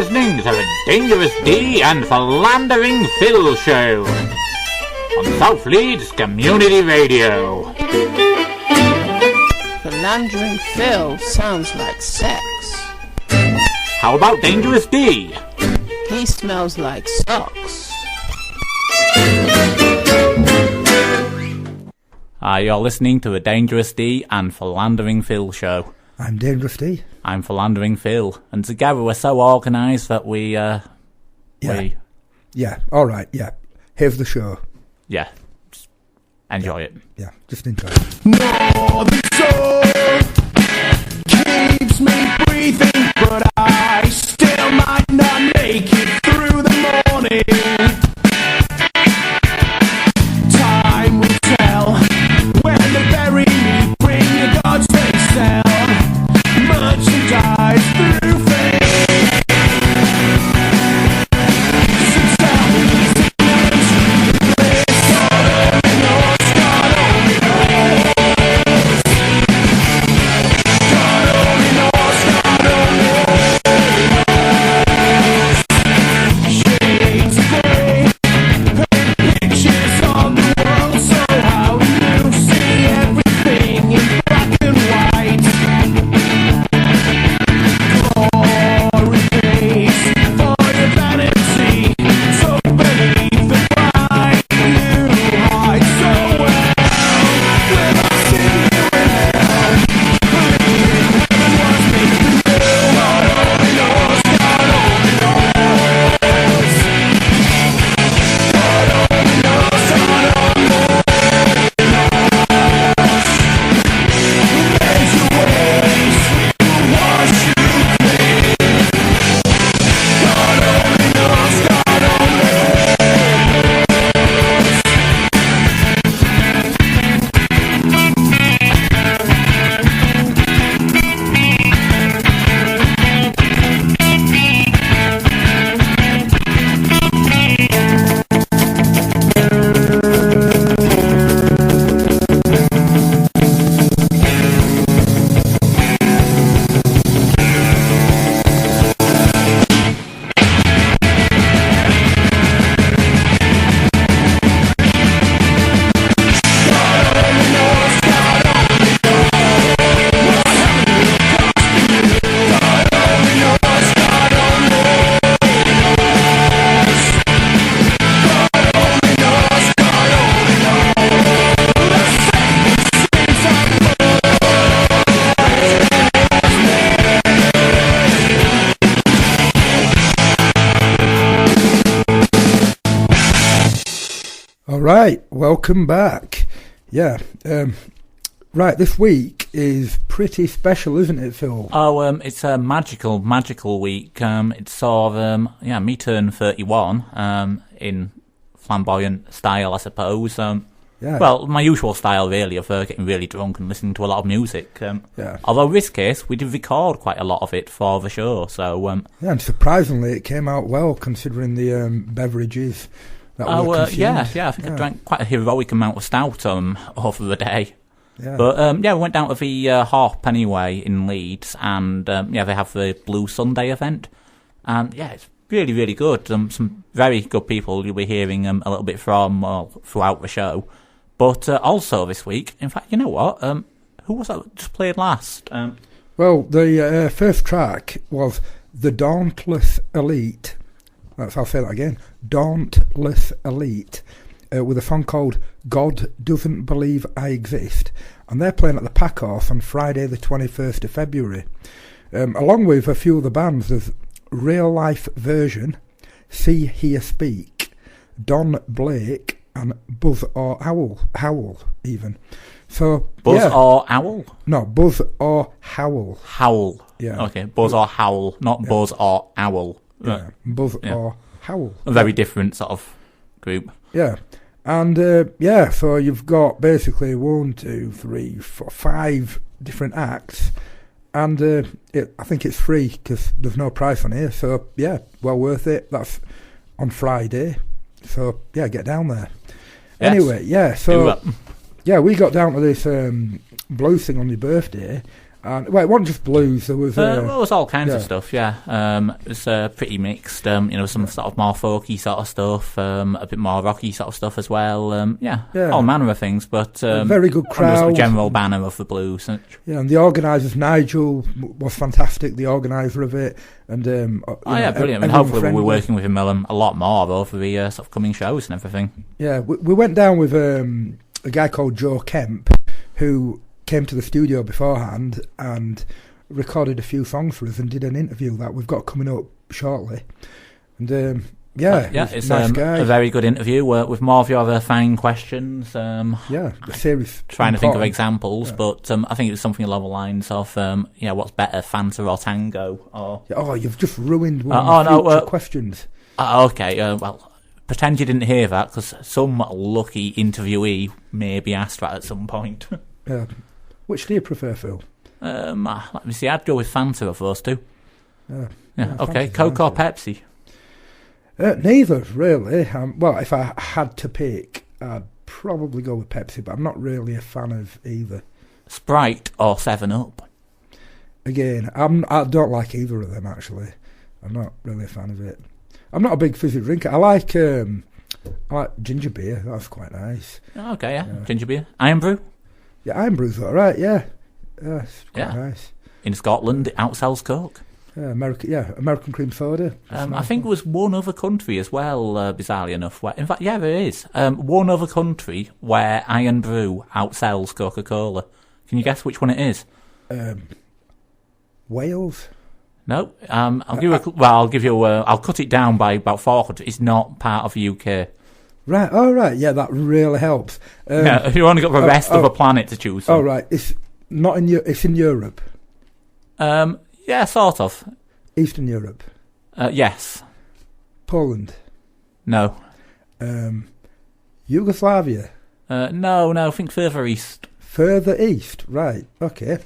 listening to the Dangerous D and Philandering Phil show on South Leeds Community Radio. Philandering Phil sounds like sex. How about Dangerous D? He smells like socks. Hi, you're listening to the Dangerous D and Philandering Phil show. I'm Dangerous D. I'm Philandering Phil, and together we're so organised that we all right, yeah. Here's the show. Yeah, just enjoy it. Yeah, just enjoy it. Northern soul keeps me breathing, but I still might not make it through the morning. Time will tell when they bury me. Bring your God's face down. Merchandise through fame. Since down in these ignorance, this God only knows, God only knows. God only knows, God only knows. Shades of grey, paint pictures on the wall, so how you see everything in black and white. Glory face for your vanity, so beneath the pride you hide so well. When I see you in hell, believing heaven was made for you. God only knows, God only knows. God only knows, God only knows. Who made your ways, who washed you clean. God only knows, God only knows. Right, welcome back. Yeah, right, this week is pretty special, isn't it, Phil? Oh, it's a magical week. It's sort of, me turn 31, in flamboyant style, I suppose. Yeah. Well, my usual style, really, of getting really drunk and listening to a lot of music. Yeah. Although in this case, we did record quite a lot of it for the show, so... yeah, and surprisingly, it came out well, considering the beverages that were consumed. I think I drank quite a heroic amount of stout over the day. Yeah. But, we went down to the Harp anyway in Leeds, and, they have the Blue Sunday event. And, it's really, really good. Some very good people you'll be hearing a little bit from throughout the show. But also this week, in fact, you know what? Who was that just played last? Well, the first track was the Dauntless Elite. I'll say that again. Dauntless Elite. With a song called God Doesn't Believe I Exist. And they're playing at the Packhorse on Friday the 21st of February. Along with a few of the bands, there's Real Life Version, See Hear Speak, Don Blake, and Buzz or Howl even. So Buzz or Owl? No, Buzz or Howl. Howl. Yeah. Okay, Buzz or Howl, not Buzz or Owl. Yeah, Buzz or Howl. A very different sort of group. Yeah. And so you've got basically 1, 2, 3, 4, 5 different acts. And I think it's free because there's no price on here. So yeah, well worth it. That's on Friday. So yeah, get down there. Yes. Anyway, yeah, so yeah, we got down to this blues thing on your birthday, And, well, it wasn't just blues. There was Well, it was all kinds of yeah. stuff, yeah. It was pretty mixed, some sort of more folky sort of stuff, a bit more rocky sort of stuff as well. Yeah. All manner of things, but very good under crowd. the general banner of the blues. Yeah, and the organisers, Nigel, was fantastic, the organiser of it. And brilliant. And everyone hopefully friendly. we're working with him a lot more over the sort of coming shows and everything. Yeah, we went down with a guy called Joe Kemp, who came to the studio beforehand and recorded a few songs for us and did an interview that we've got coming up shortly. And it's a nice guy. a very good interview with more of your fine questions. The series. Trying to think of important. examples, Yeah. but I think it was something along the lines of, what's better, Fanta or Tango? Or You've just ruined one of the future questions. okay, well, pretend you didn't hear that, because some lucky interviewee may be asked that at some point. Yeah. Which do you prefer, Phil? Let me see, I'd go with Fanta of those two. Yeah, okay, Fanta's Coke or Fanta. Pepsi? Neither, really. Well, if I had to pick, I'd probably go with Pepsi, but I'm not really a fan of either. Sprite or 7-Up? Again, I don't like either of them, actually. I'm not really a fan of it. I'm not a big fizzy drinker. I like ginger beer. That's quite nice. Okay, yeah. Ginger beer. Iron Brew? Yeah, Iron Brew's all right, yeah. It's quite nice. In Scotland, it outsells Coke. American cream soda. I think there was one other country as well, bizarrely enough. Where, in fact, there is. One other country where Iron Brew outsells Coca-Cola. Can you guess which one it is? Wales? No. I'll cut it down by about 4 countries. It's not part of the UK. Right, right, yeah, that really helps. If you only got the rest of the planet to choose from. Oh, right, it's not in it's in Europe. Yeah, sort of. Eastern Europe. Yes. Poland. No. Yugoslavia. No, think further east. Further east, right, okay.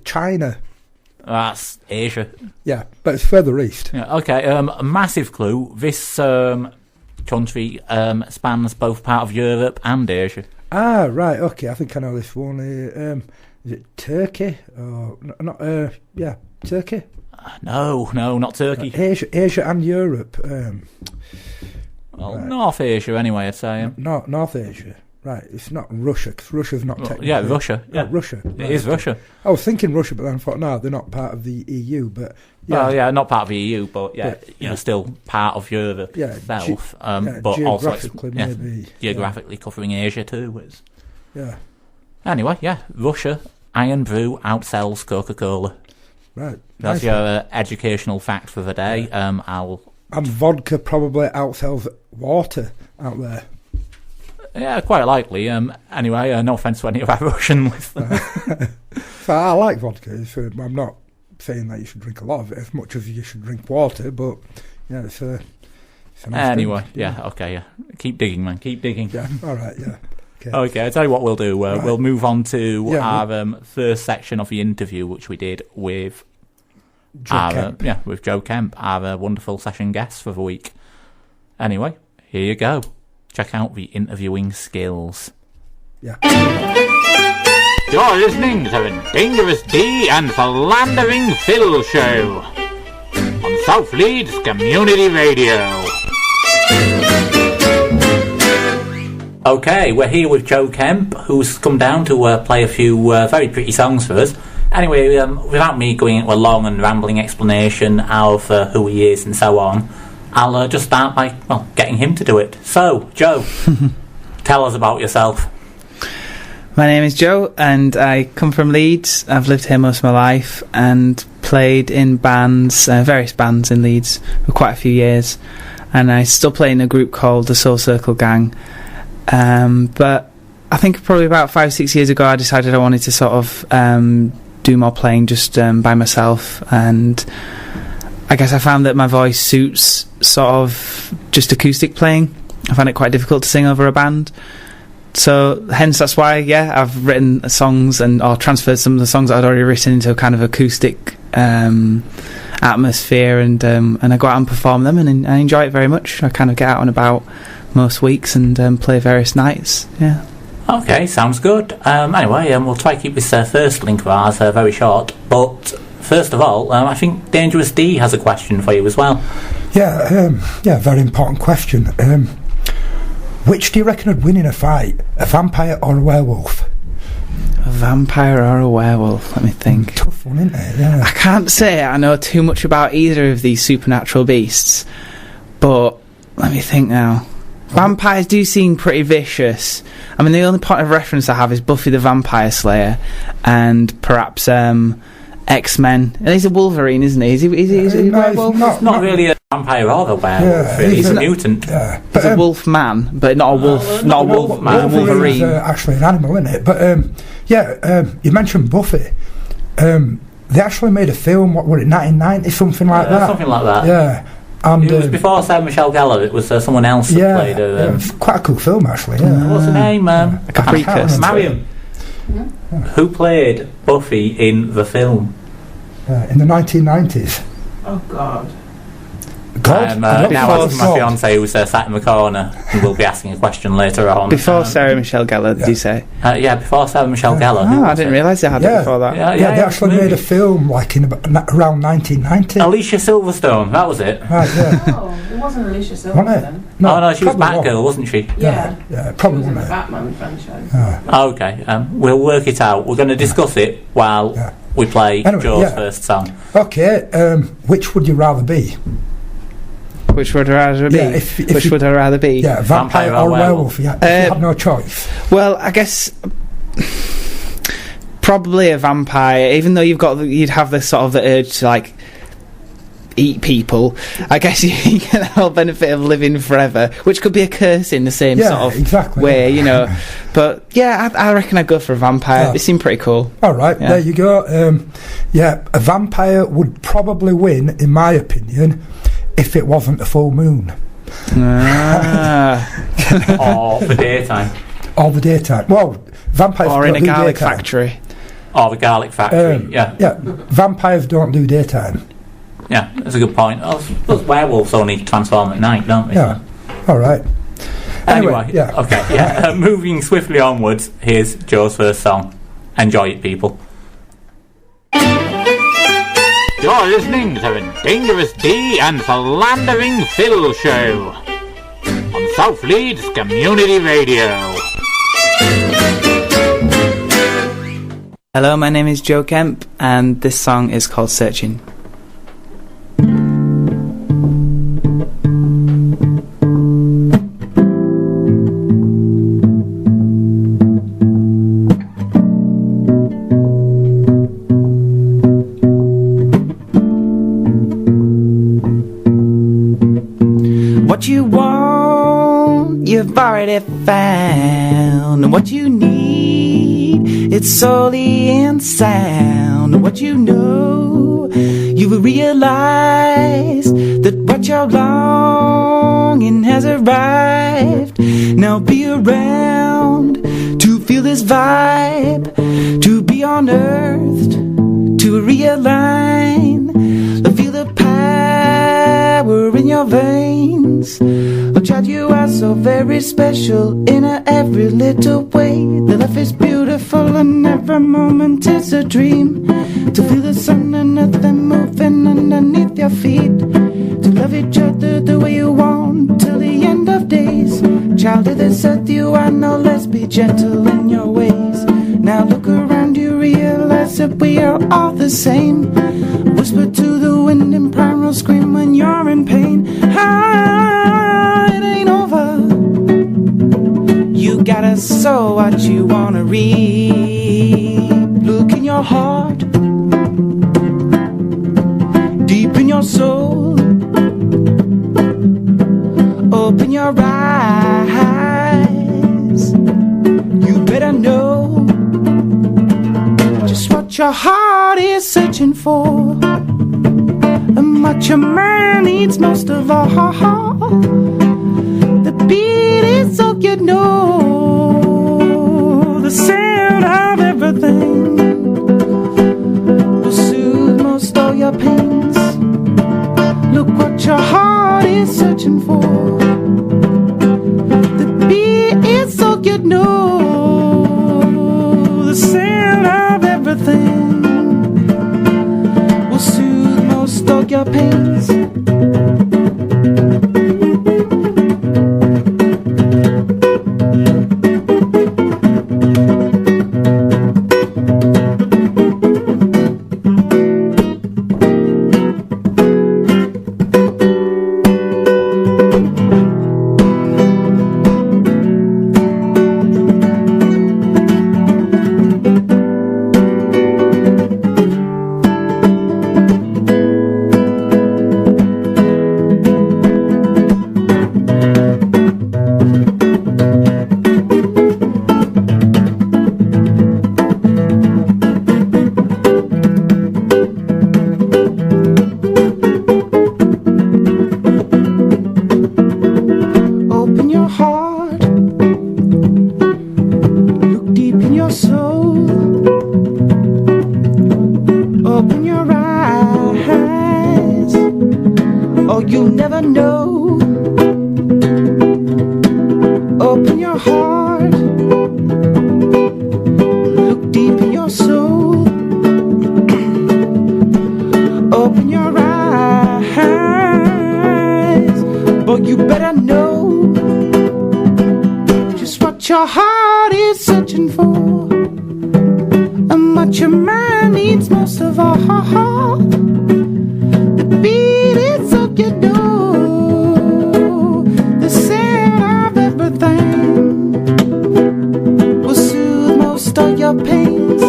China. That's Asia. Yeah, but it's further east. Yeah, okay, a massive clue. This country spans both part of Europe and Asia. Ah, right, okay, I think I know this one. Is it Turkey? Or, Turkey? No, not Turkey. Asia and Europe. Well, right. North Asia anyway, I'd say. North Asia. Right, it's not Russia, because Russia's not technically... Yeah, Russia. Yeah. Russia. It is Russia. I was thinking Russia, but then I thought, no, they're not part of the EU, but... Yeah. Well, yeah, not part of the EU, but still part of Europe itself. But geographically, also maybe. Geographically covering Asia too. Yeah. Anyway, Russia, Iron Brew outsells Coca-Cola. Right. That's your educational fact for the day. Yeah. And vodka probably outsells water out there. Yeah, quite likely. Anyway, no offence to any of our Russian listeners. So I like vodka. So I'm not saying that you should drink a lot of it as much as you should drink water, but it's a nice anyway, drink. Okay. Keep digging, man. Keep digging. Yeah, all right, yeah. Okay, I'll tell you what we'll do. Right. We'll move on to our first section of the interview, which we did with Joe Kemp, our wonderful session guest for the week. Anyway, here you go. Check out the interviewing skills. Yeah. You're listening to the Dangerous D and Philandering Phil show on South Leeds Community Radio. Okay, we're here with Joe Kemp, who's come down to play a few very pretty songs for us. Anyway, without me going into a long and rambling explanation of who he is and so on, I'll just start by, getting him to do it. So, Joe, tell us about yourself. My name is Joe, and I come from Leeds. I've lived here most of my life and played in bands, various bands in Leeds for quite a few years. And I still play in a group called the Soul Circle Gang. But I think probably about 5-6 years ago I decided I wanted to sort of do more playing just by myself, and I guess I found that my voice suits sort of just acoustic playing. I find it quite difficult to sing over a band, so hence that's why I've written songs or transferred some of the songs that I'd already written into a kind of acoustic atmosphere, and I go out and perform them, and I enjoy it very much. I kind of get out and about most weeks and play various nights. Okay, sounds good. Anyway, we'll try to keep this first link of ours very short. But first of all, I think Dangerous D has a question for you as well. Yeah, very important question. Which do you reckon would win in a fight, a vampire or a werewolf? A vampire or a werewolf? Let me think. Tough one, isn't it? Yeah. I can't say I know too much about either of these supernatural beasts, but let me think now. Vampires do seem pretty vicious. I mean, the only point of reference I have is Buffy the Vampire Slayer, and perhaps X-Men. And he's a Wolverine, isn't he? Is he a werewolf? He's not really a vampire or a werewolf. Really. He's a mutant. Yeah, he's a wolf man, but not a wolf. Not a wolf man. A Wolverine. Actually, an animal, isn't it? But you mentioned Buffy. They actually made a film. What was it? 1990, something like that. Something like that. Yeah. And it was before Sarah Michelle Gellar. It was someone else that played her. It was quite a cool film, actually. Yeah. What's her name? Capricus. Mariam. Who played Buffy in the film? In the 1990s. Oh, God. Now asking my fiance who's sat in the corner and will be asking a question later on. Before Sarah Michelle Gellar, did you say? Before Sarah Michelle Gellar. Oh, I didn't realise they had it before that. They actually made a film like in around 1990. Alicia Silverstone, that was it. Right, yeah. Oh, it wasn't Alicia Silverstone. No, she was Batgirl, wasn't she? Yeah, probably in wasn't the it. Batman franchise. Okay, we'll work it out. We're going to discuss it while we play Joe's first song. Okay, which would you rather be? Which would I rather be? Which would I rather be? Yeah, vampire or werewolf. Yeah, if you have no choice. Well, I guess probably a vampire. Even though you'd have this sort of the urge to like eat people. I guess you get the whole benefit of living forever, which could be a curse in the same sort of way, you know. But yeah, I reckon I'd go for a vampire. It seemed pretty cool. All right, there you go. A vampire would probably win, in my opinion, if it wasn't a full moon. Or the daytime. Or the daytime. Well, vampires or don't in a garlic daytime. Factory. Or the garlic factory, Yeah, vampires don't do daytime. Yeah, that's a good point. Those werewolves only transform at night, don't they? Yeah, all right. Anyway, okay, moving swiftly onwards, here's Joe's first song. Enjoy it, people. You're listening to the Dangerous D and Philandering Phil show on South Leeds Community Radio. Hello, my name is Joe Kemp, and this song is called Searching. What you want, you've already found. And what you need, it's solely in sound. What you know, you will realize that what you're longing has arrived. Now be around to feel this vibe, to be unearthed, to realign. Feel the power in your veins. Oh, child, you are so very special in every little way. The life is beautiful and every moment is a dream. To feel the sun and nothing moving underneath your feet. To love each other the way you want till the end of days. Child of this earth, you are no less. Be gentle in your ways. Now look around, you realize that we are all the same. Whisper to the wind and primal scream when you're in pain. It ain't over. You gotta sow what you wanna reap. Look in your heart, deep in your soul. Open your eyes. You better know just what your heart is searching for, and what your mind needs most of all. The beat is all you know, the sound of everything will soothe most all your pains. Look what your heart is searching for. The beat is all you know. your soul. Open your eyes, or you'll never know. Open your heart, look deep in your soul. Open your eyes, but you better know just what your heart is searching for, and what your mind needs most of all. The beat is all you know, the sound of everything will soothe most of your pains.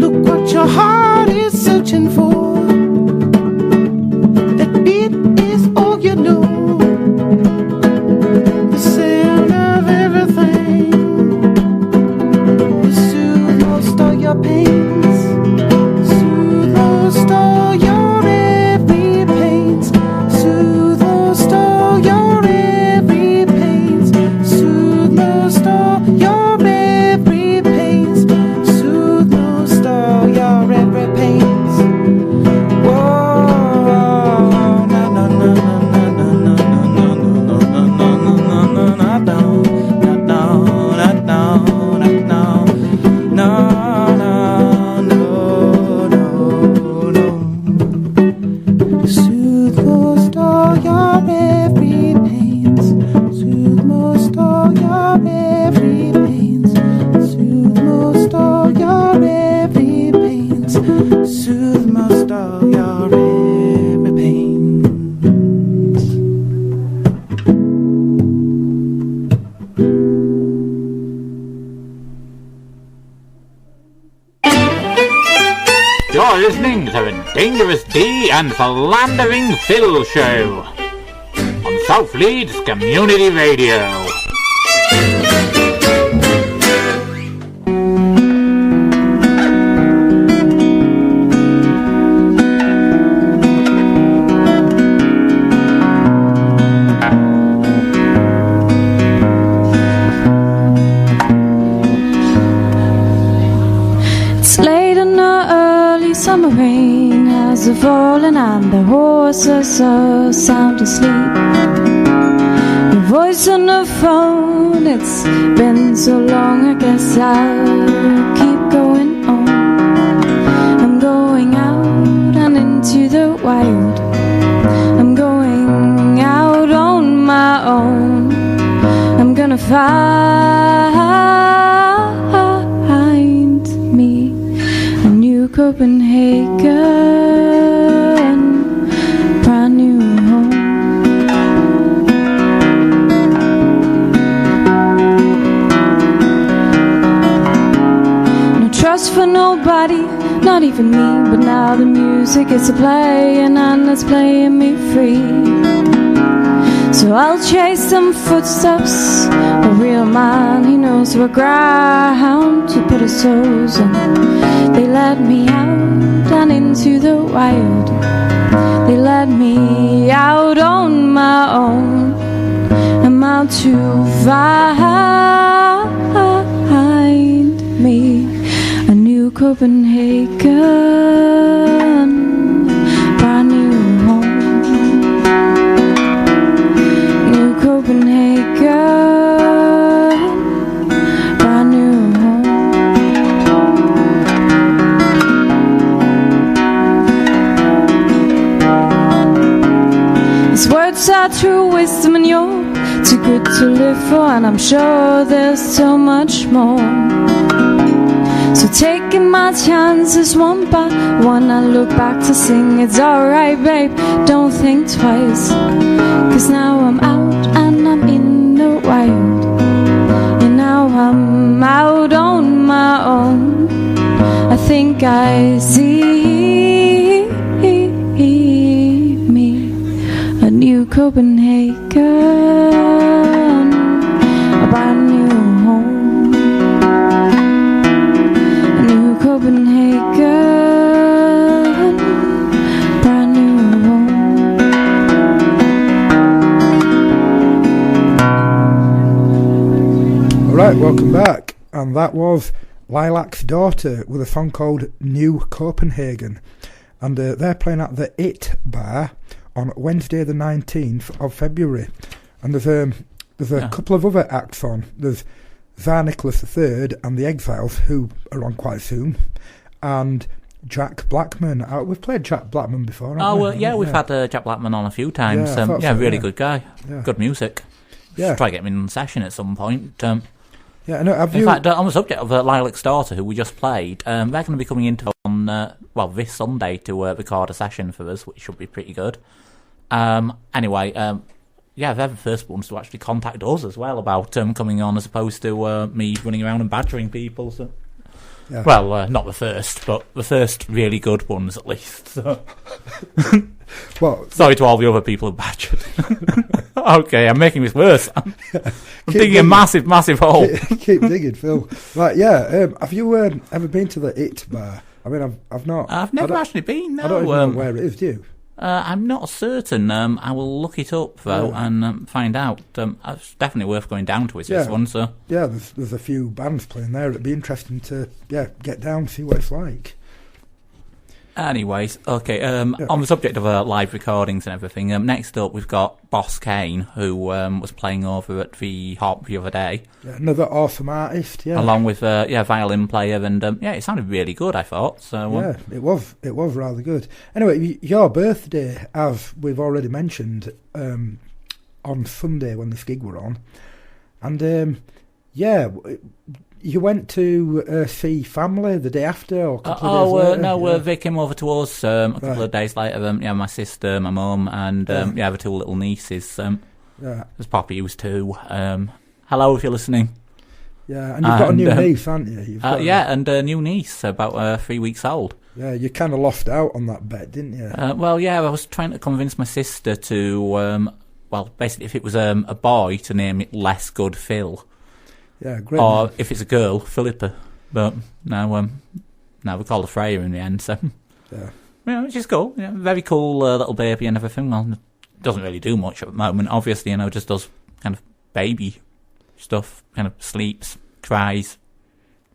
Look what your heart is searching for, that beat is all you know, the sound of everything will soothe most of your pains, soothe most of your every pains, soothe most of your every pains, soothe most of your every pains, soothe most of your every pains. Whoa, no, no, no, no, no, no, no, no, no, no, no, no, no, soothe most of your every pains, soothe most of your every pains, soothe most of your every pains, soothe most of your every pains. You're listening to the Dangerous D and Philandering Phil show on South Leeds Community Radio. It's late in the early summer rain, has a fallen and the horses are sound asleep. Your voice on the phone, it's been so long, I guess I'll keep going on. I'm going out and into the wild, I'm going out on my own. I'm gonna find me a new Copenhagen, brand new home. No trust for nobody, not even me, but now the music is a playing and it's playing me free. So I'll chase some footsteps, a real man, he knows what ground to put his toes on. They let me out and into the wild, they let me out on my own. I'm out to find me a new Copenhagen, brand new home. Copenhagen, brand new home. His words are true wisdom and you're too good to live for, and I'm sure there's so much more. So taking my chances one by one, I look back to sing, it's alright babe, don't think twice. Cause now I'm out and I'm in the wild, and now I'm out on my own. I think I see me a new Copenhagen, a brand new home. A new Copenhagen, brand new home. All right, welcome back. and that was Lilacs Daughter with a song called New Copenhagen. And they're playing at the It Bar on Wednesday the 19th of February. And there's a couple of other acts on. There's Tsar Nicholas III and the Exiles, who are on quite soon, and Jack Blackman. We've played Jack Blackman before, haven't we? We've had Jack Blackman on a few times. Really good guy. Yeah. Good music. Yeah. Try to get him in session at some point. No, in fact, on the subject of Lilacs Daughter, who we just played, they're going to be coming into on this Sunday to record a session for us, which should be pretty good. Anyway, they're the first ones to actually contact us as well about coming on, as opposed to me running around and badgering people. So. Yeah. Well, not the first, but the first really good ones at least. So. Well, sorry to all the other people who badgered. Okay, I'm making this worse. I'm digging a massive hole. Keep digging, Phil. Right, have you ever been to the It Bar? I mean, I've not. I've never actually been. No. I don't even know where it is. Do you? I'm not certain. I will look it up though and find out. It's definitely worth going down to. This one, so there's a few bands playing there. It'd be interesting to get down, see what it's like. Anyways, okay. On the subject of live recordings and everything, next up we've got Boss Kane, who was playing over at the Hop the other day. Yeah, another awesome artist. Yeah, along with violin player, and it sounded really good. I thought so. It was rather good. Anyway, your birthday, as we've already mentioned, on Sunday when this gig were on, and you went to see family the day after, or a couple of days later? No, they came over to us a couple of days later. My sister, my mum, and the two little nieces. There's Poppy, who's 2. Hello, if you're listening. Yeah, and you've got a new niece, haven't you? And a new niece, about 3 weeks old. Yeah, you kind of lost out on that bet, didn't you? I was trying to convince my sister to, basically, if it was a boy, to name it Less Good Phil. Yeah, great. Or if it's a girl, Philippa. But now we call her Freya in the end. So which is cool. Yeah, very cool little baby and everything. Well, doesn't really do much at the moment. Obviously, just does kind of baby stuff. Kind of sleeps, cries,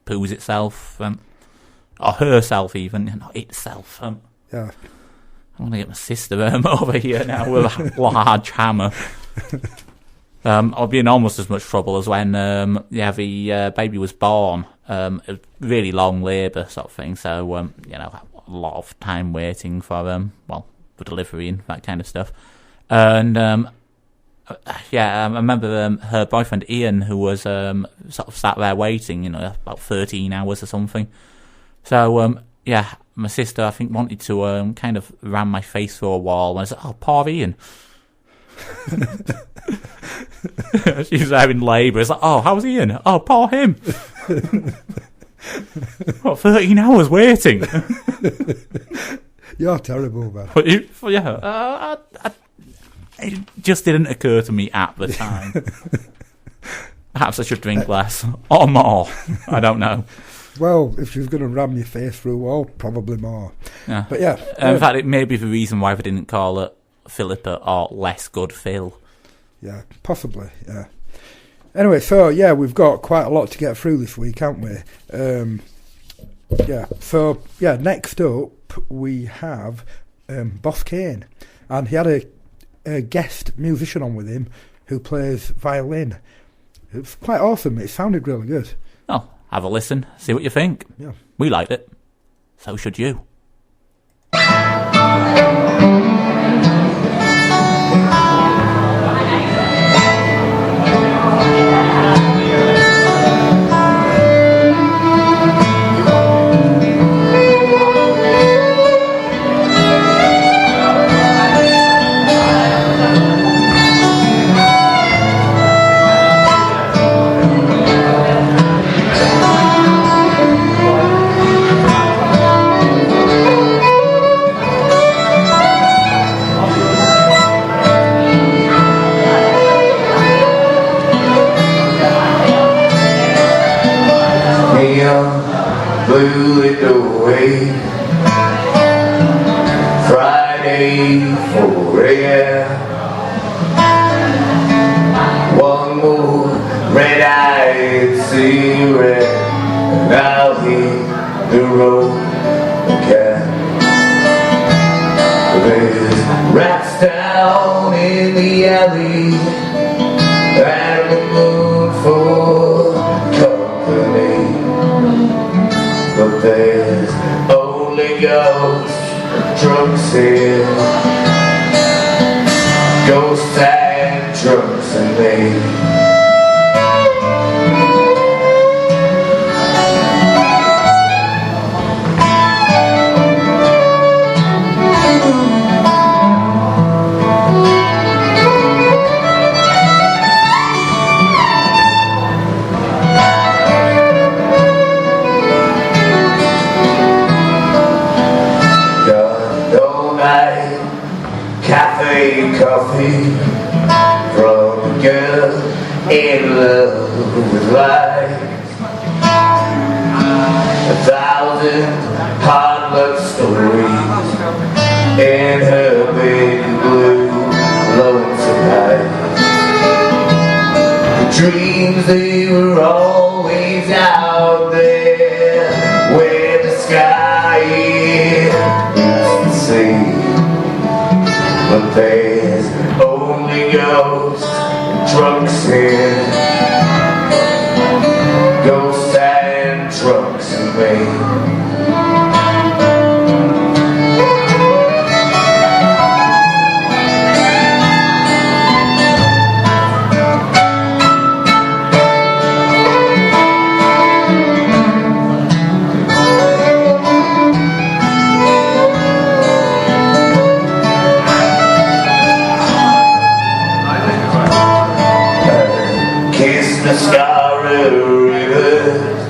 poos itself, or herself even, not itself. Yeah. I want to get my sister over here now with a large hammer. I'll be in almost as much trouble as when the baby was born. Really long labour sort of thing, so a lot of time waiting for for delivery and that kind of stuff. And I remember her boyfriend Ian, who was sort of sat there waiting, about 13 hours or something. So my sister, I think, wanted to kind of ram my face through a wall, and I said, "Oh, poor Ian." She's having labour. It's like, "Oh, how's Ian? Oh, poor him." 13 hours waiting. You're terrible, man. But it just didn't occur to me at the time. Perhaps I should drink less or more. I don't know. Well, if she was going to ram your face through a wall, probably more. Yeah. But yeah. In fact, it may be the reason why they didn't call it Philippa or Less Good Phil. Yeah, possibly, yeah. Anyway, so, we've got quite a lot to get through this week, haven't we? Next up, we have Boss Kane. And he had a guest musician on with him who plays violin. It was quite awesome. It sounded really good. Oh, have a listen, see what you think. Yeah. We liked it. So should you. Blew it away. Friday for air. One more red-eyed cigarette, and I'll hit the road again. There's rats down in the alley, and the moon for company. But there's only ghosts and drunks here, ghosts and drunks and me. Coffee from a girl in love with life. 1,000 hard luck stories in her big blue lonesome eyes. The dreams, they were always out there where the sky is the sea. But there's only ghosts and drunks here, ghosts and drunks and me. Mascara rivers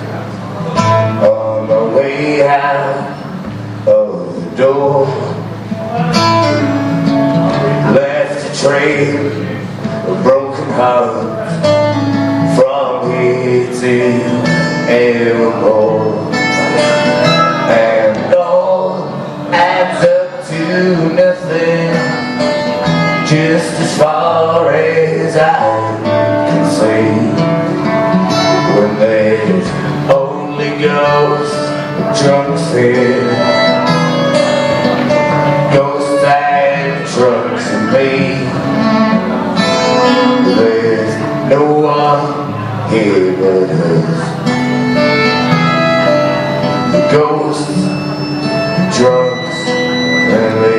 on my way out of the door. Left a trail of broken hearts from here till evermore, and all adds up to nothing, just as far as I can see. When there's only ghosts and drunks here, ghosts and drunks and me. There's no one here but us, the ghosts, drunks and me.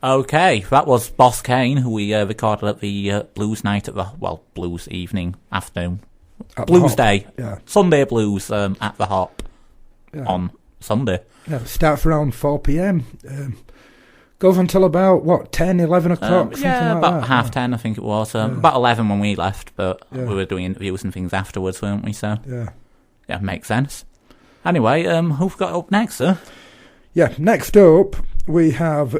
Okay, that was Boss Kane, who we recorded at the Blues Night at the, Blues evening, afternoon. Blues Day. Yeah. Sunday Blues at the Hop on Sunday. Yeah, starts around 4 p.m. Goes until about, 10, 11 o'clock? Something like about that. 10:30, I think it was. About 11 when we left, but we were doing interviews and things afterwards, weren't we? So, yeah, makes sense. Anyway, who've got up next, sir? Yeah, next up, we have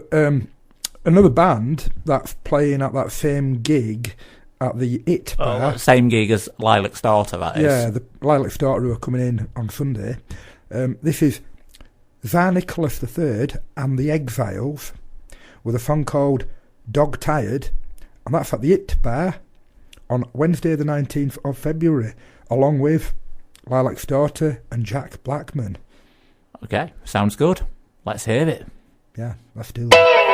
another band that's playing at that same gig at the It Bar. Same gig as Lilacs Daughter, that is. Yeah, the Lilacs Daughter who are coming in on Sunday. This is Tsar Nicholas III and the Exiles with a song called Dog Tired, and that's at the It Bar on Wednesday the 19th of February, along with Lilacs Daughter and Jack Blackman. Okay, sounds good. Let's hear it. Yeah, let's do that.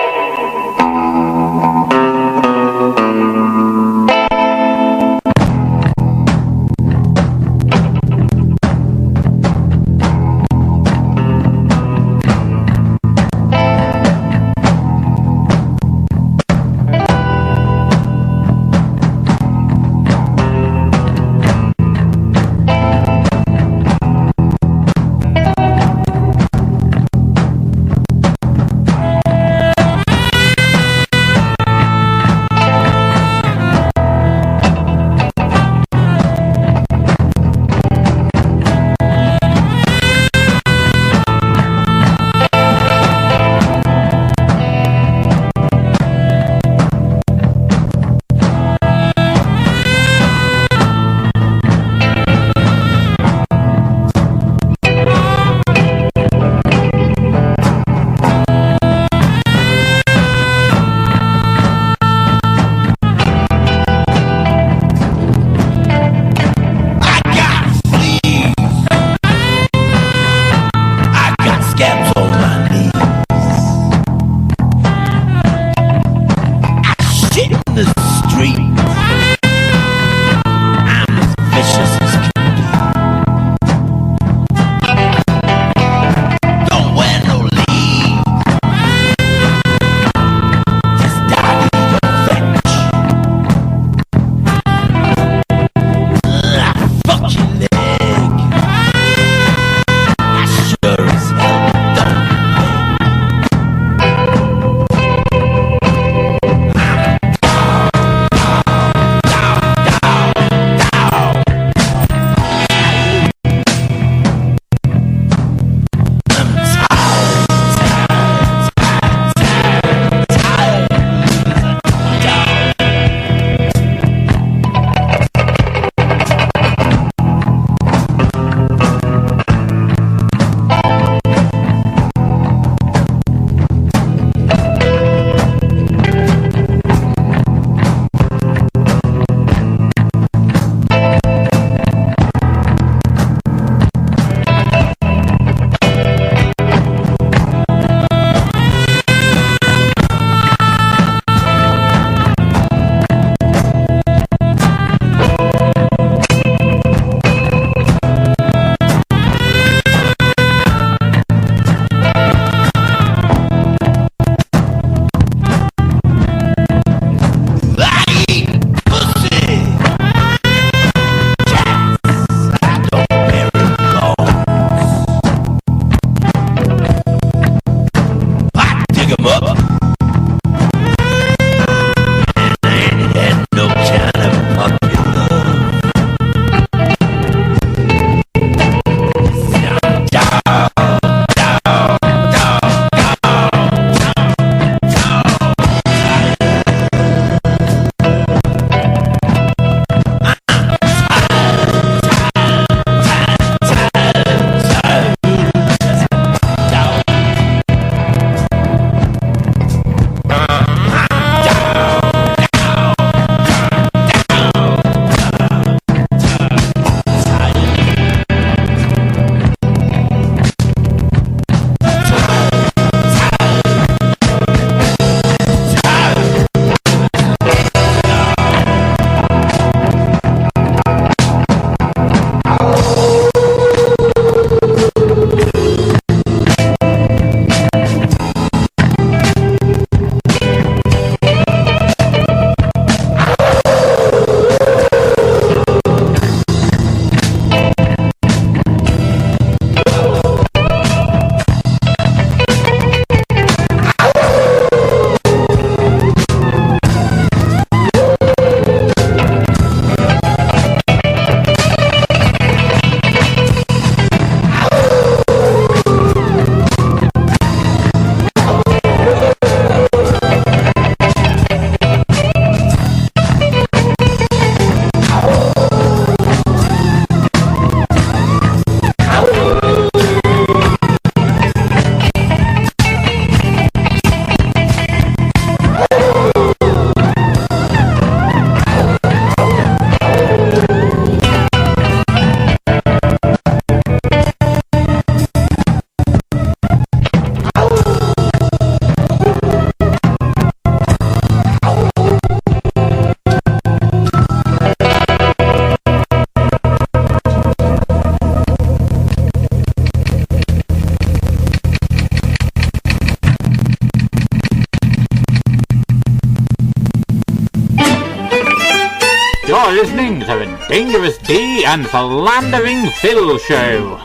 listening to the Dangerous D and Philandering Phil show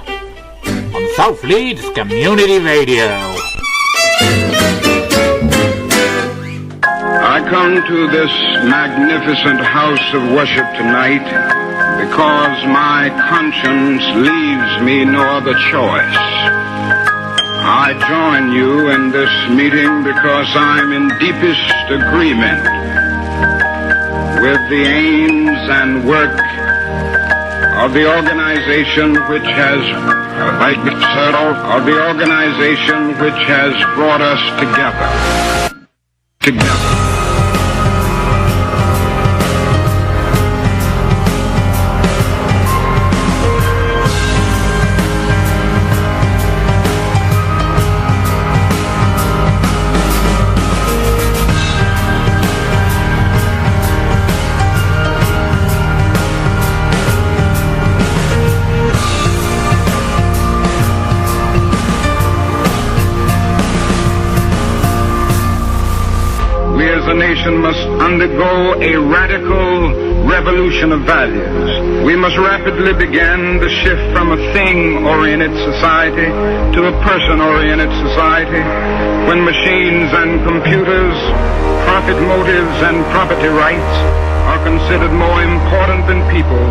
on South Leeds Community Radio. I come to this magnificent house of worship tonight because my conscience leaves me no other choice. I join you in this meeting because I'm in deepest agreement with the aims and work of the organization which has brought us together. The nation must undergo a radical revolution of values. We must rapidly begin the shift from a thing-oriented society to a person-oriented society, when machines and computers, profit motives and property rights are considered more important than people.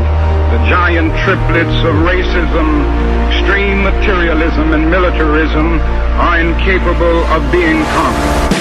The giant triplets of racism, extreme materialism, and militarism are incapable of being conquered.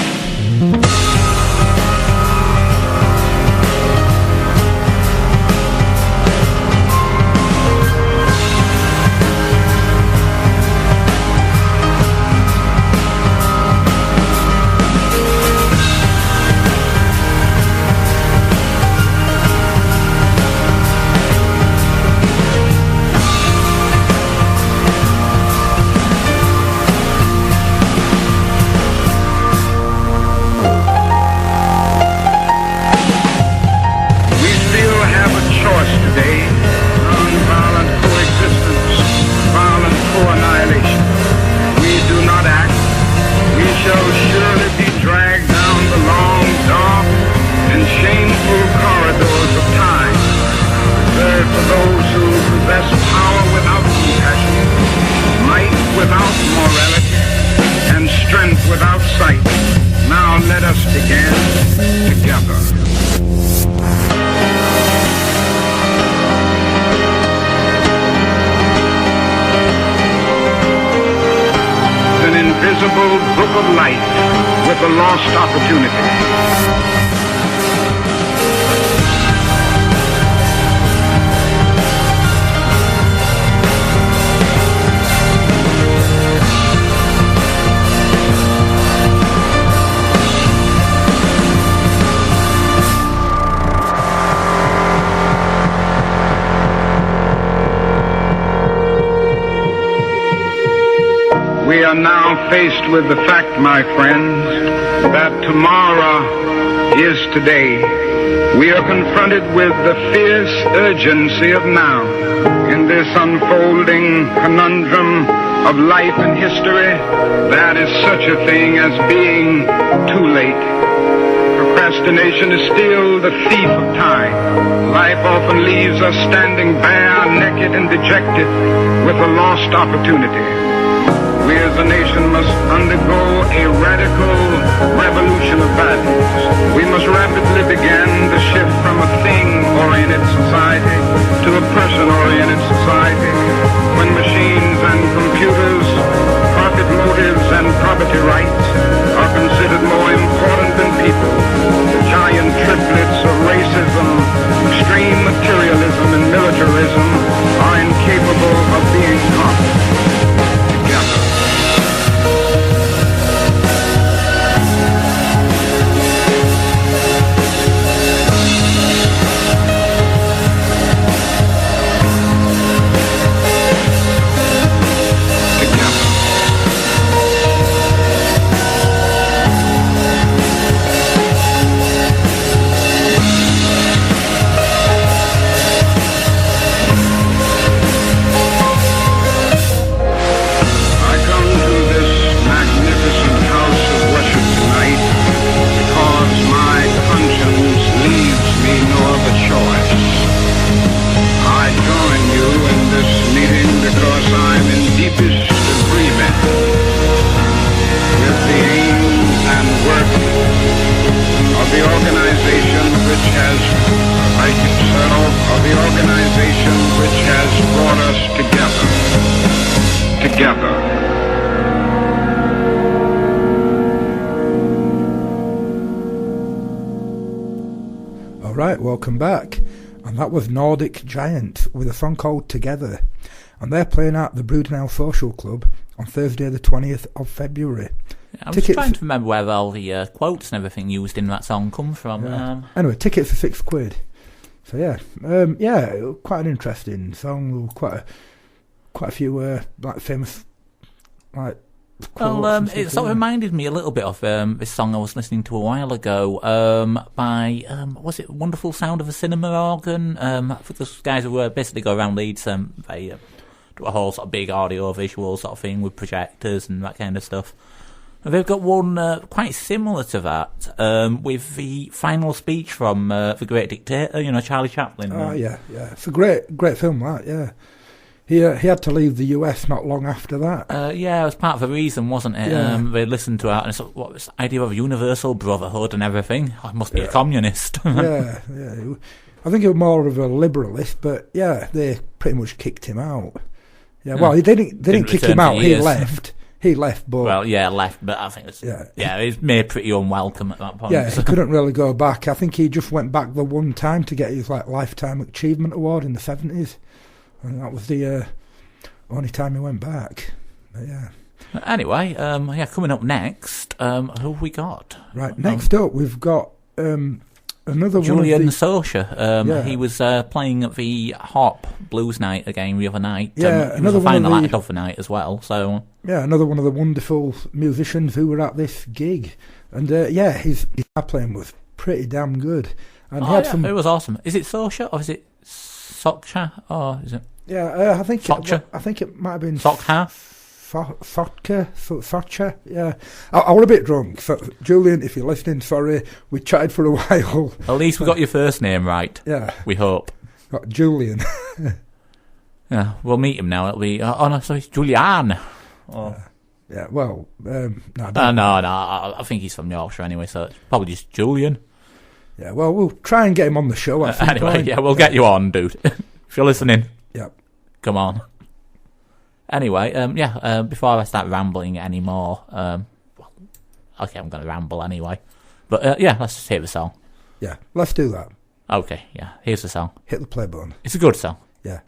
Book of life with a lost opportunity. We are now faced with the fact, my friends, that tomorrow is today. We are confronted with the fierce urgency of now. In this unfolding conundrum of life and history, that is such a thing as being too late. Procrastination is still the thief of time. Life often leaves us standing bare, naked, and dejected with a lost opportunity. We as a nation must undergo a radical revolution of values. We must rapidly begin the shift from a thing-oriented society to a person-oriented society, when machines and computers, profit motives and property rights are considered more important than people. The giant triplets of racism, extreme materialism, and militarism are incapable of being conquered. together. All right, welcome back. And that was Nordic Giants with a song called Together. And they're playing at the Brudenell Social Club on Thursday the 20th of February. Yeah, I'm just trying to remember where all the quotes and everything used in that song come from. Yeah. Anyway, tickets for £6. So yeah, quite an interesting song. Quite a few like famous like. Well, it sort of reminded me a little bit of this song I was listening to a while ago by, was it Wonderful Sound of a Cinema Organ? I think those guys who basically go around Leeds, they do a whole sort of big audio-visual sort of thing with projectors and that kind of stuff. And they've got one quite similar to that with the final speech from The Great Dictator, Charlie Chaplin. Oh, yeah. It's a great film, that, yeah. He had to leave the US not long after that. Yeah, it was part of the reason, wasn't it? Yeah. They listened to that, and it's what this idea of universal brotherhood and everything. I must be a communist. yeah. I think he was more of a liberalist, but yeah, they pretty much kicked him out. Yeah, well, they didn't kick him out. He left. He left, but left. But I think it's he's made pretty unwelcome at that point. Yeah, he couldn't really go back. I think he just went back the one time to get his Lifetime Achievement Award in the 70s. And that was the only time he went back. But yeah. Anyway, coming up next, who have we got? Right, next up we've got another Julian one. Socha. He was playing at the Hop Blues Night again the other night. Yeah, he was a final act of the night as well. So yeah, another one of the wonderful musicians who were at this gig. And his guitar playing was pretty damn good. And he had some. It was awesome. Is it Socha or is it Socha, or is it? Yeah, I think Socha? I think it might have been Socha. Socha. Yeah, I was a bit drunk. So, Julian, if you're listening, sorry. We chatted for a while. At least we got your first name right. Yeah, we hope. Got Julian. Yeah, we'll meet him now. It'll be it's Julian. Oh. Yeah, well, no. I think he's from Yorkshire anyway, so it's probably just Julian. Yeah, well, we'll try and get him on the show. Anyway, we'll get you on, dude. If you're listening, come on. Anyway, before I start rambling anymore, I'm going to ramble anyway. But let's just hear the song. Yeah, let's do that. Okay, yeah, here's the song. Hit the play button. It's a good song. Yeah.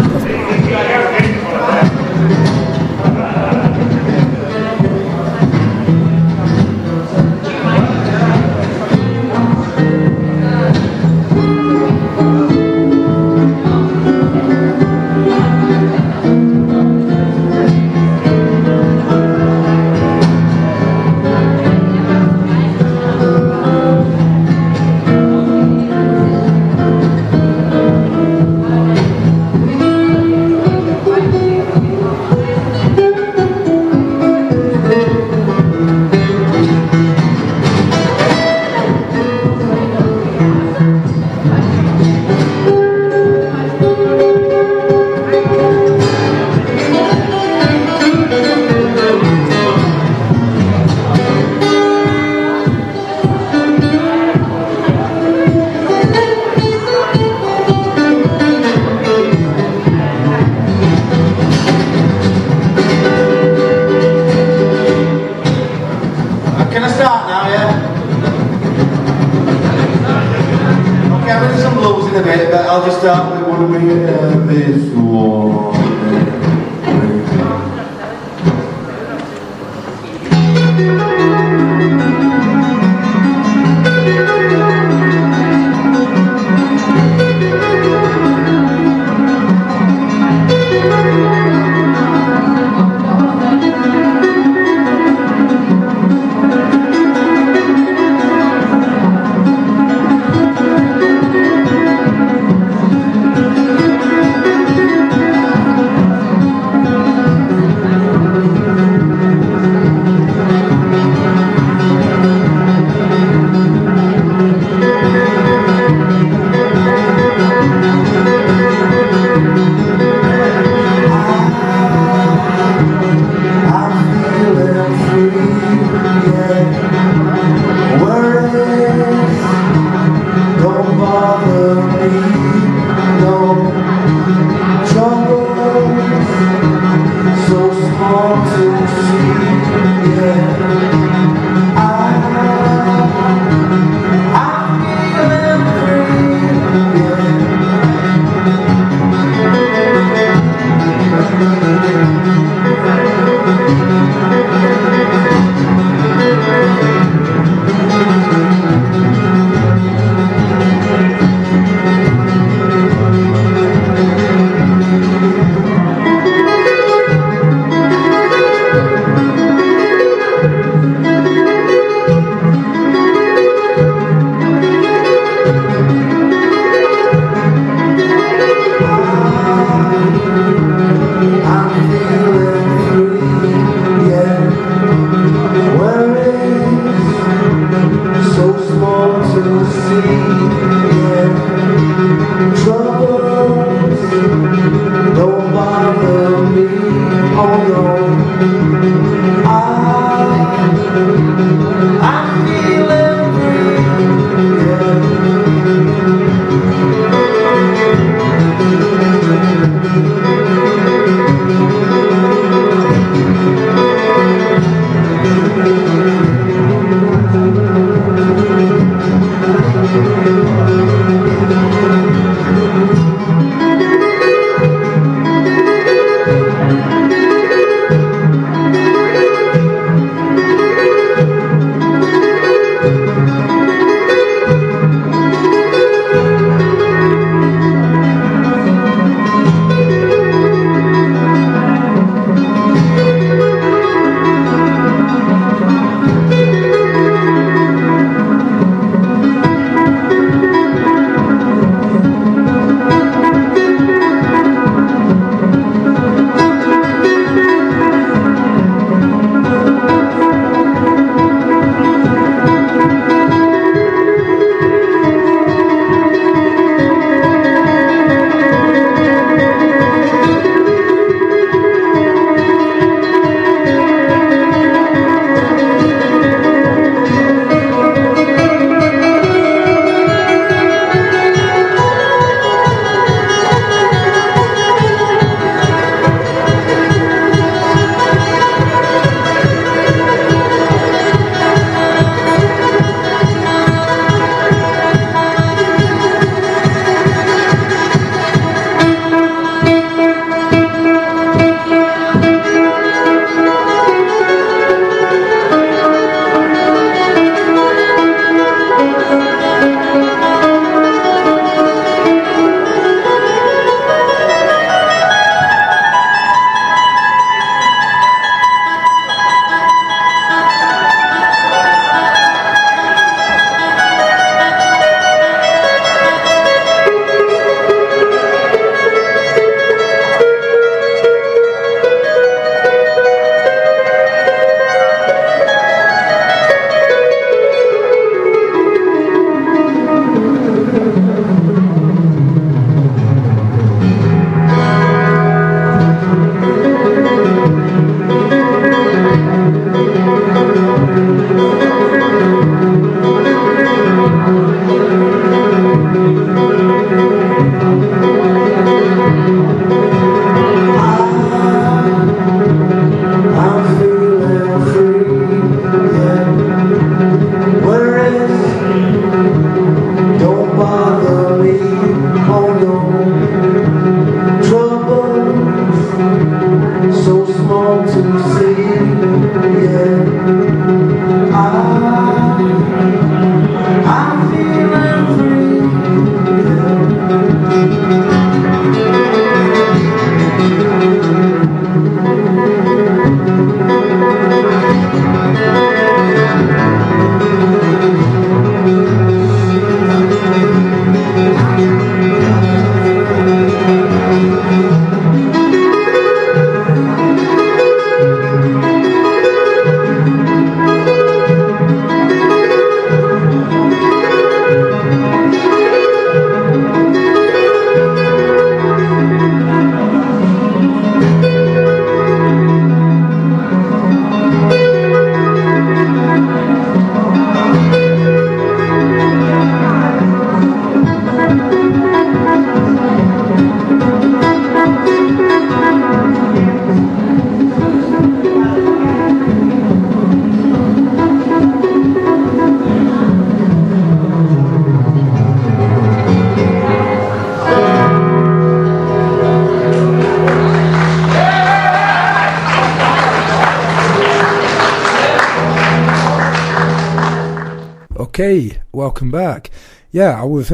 Okay, welcome back. Yeah, I was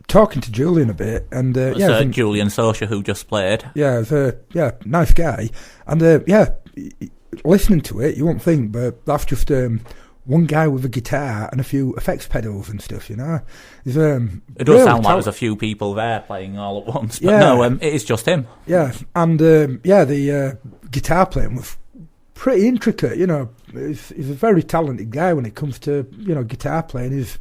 talking to Julian a bit, and Julian Socia who just played. Yeah, nice guy, and listening to it, you won't think, but that's just one guy with a guitar and a few effects pedals and stuff. You know, it does sound like there's a few people there playing all at once, but no, it is just him. Yeah, and the guitar playing was pretty intricate. You know, he's a very talented guy when it comes to guitar playing. He's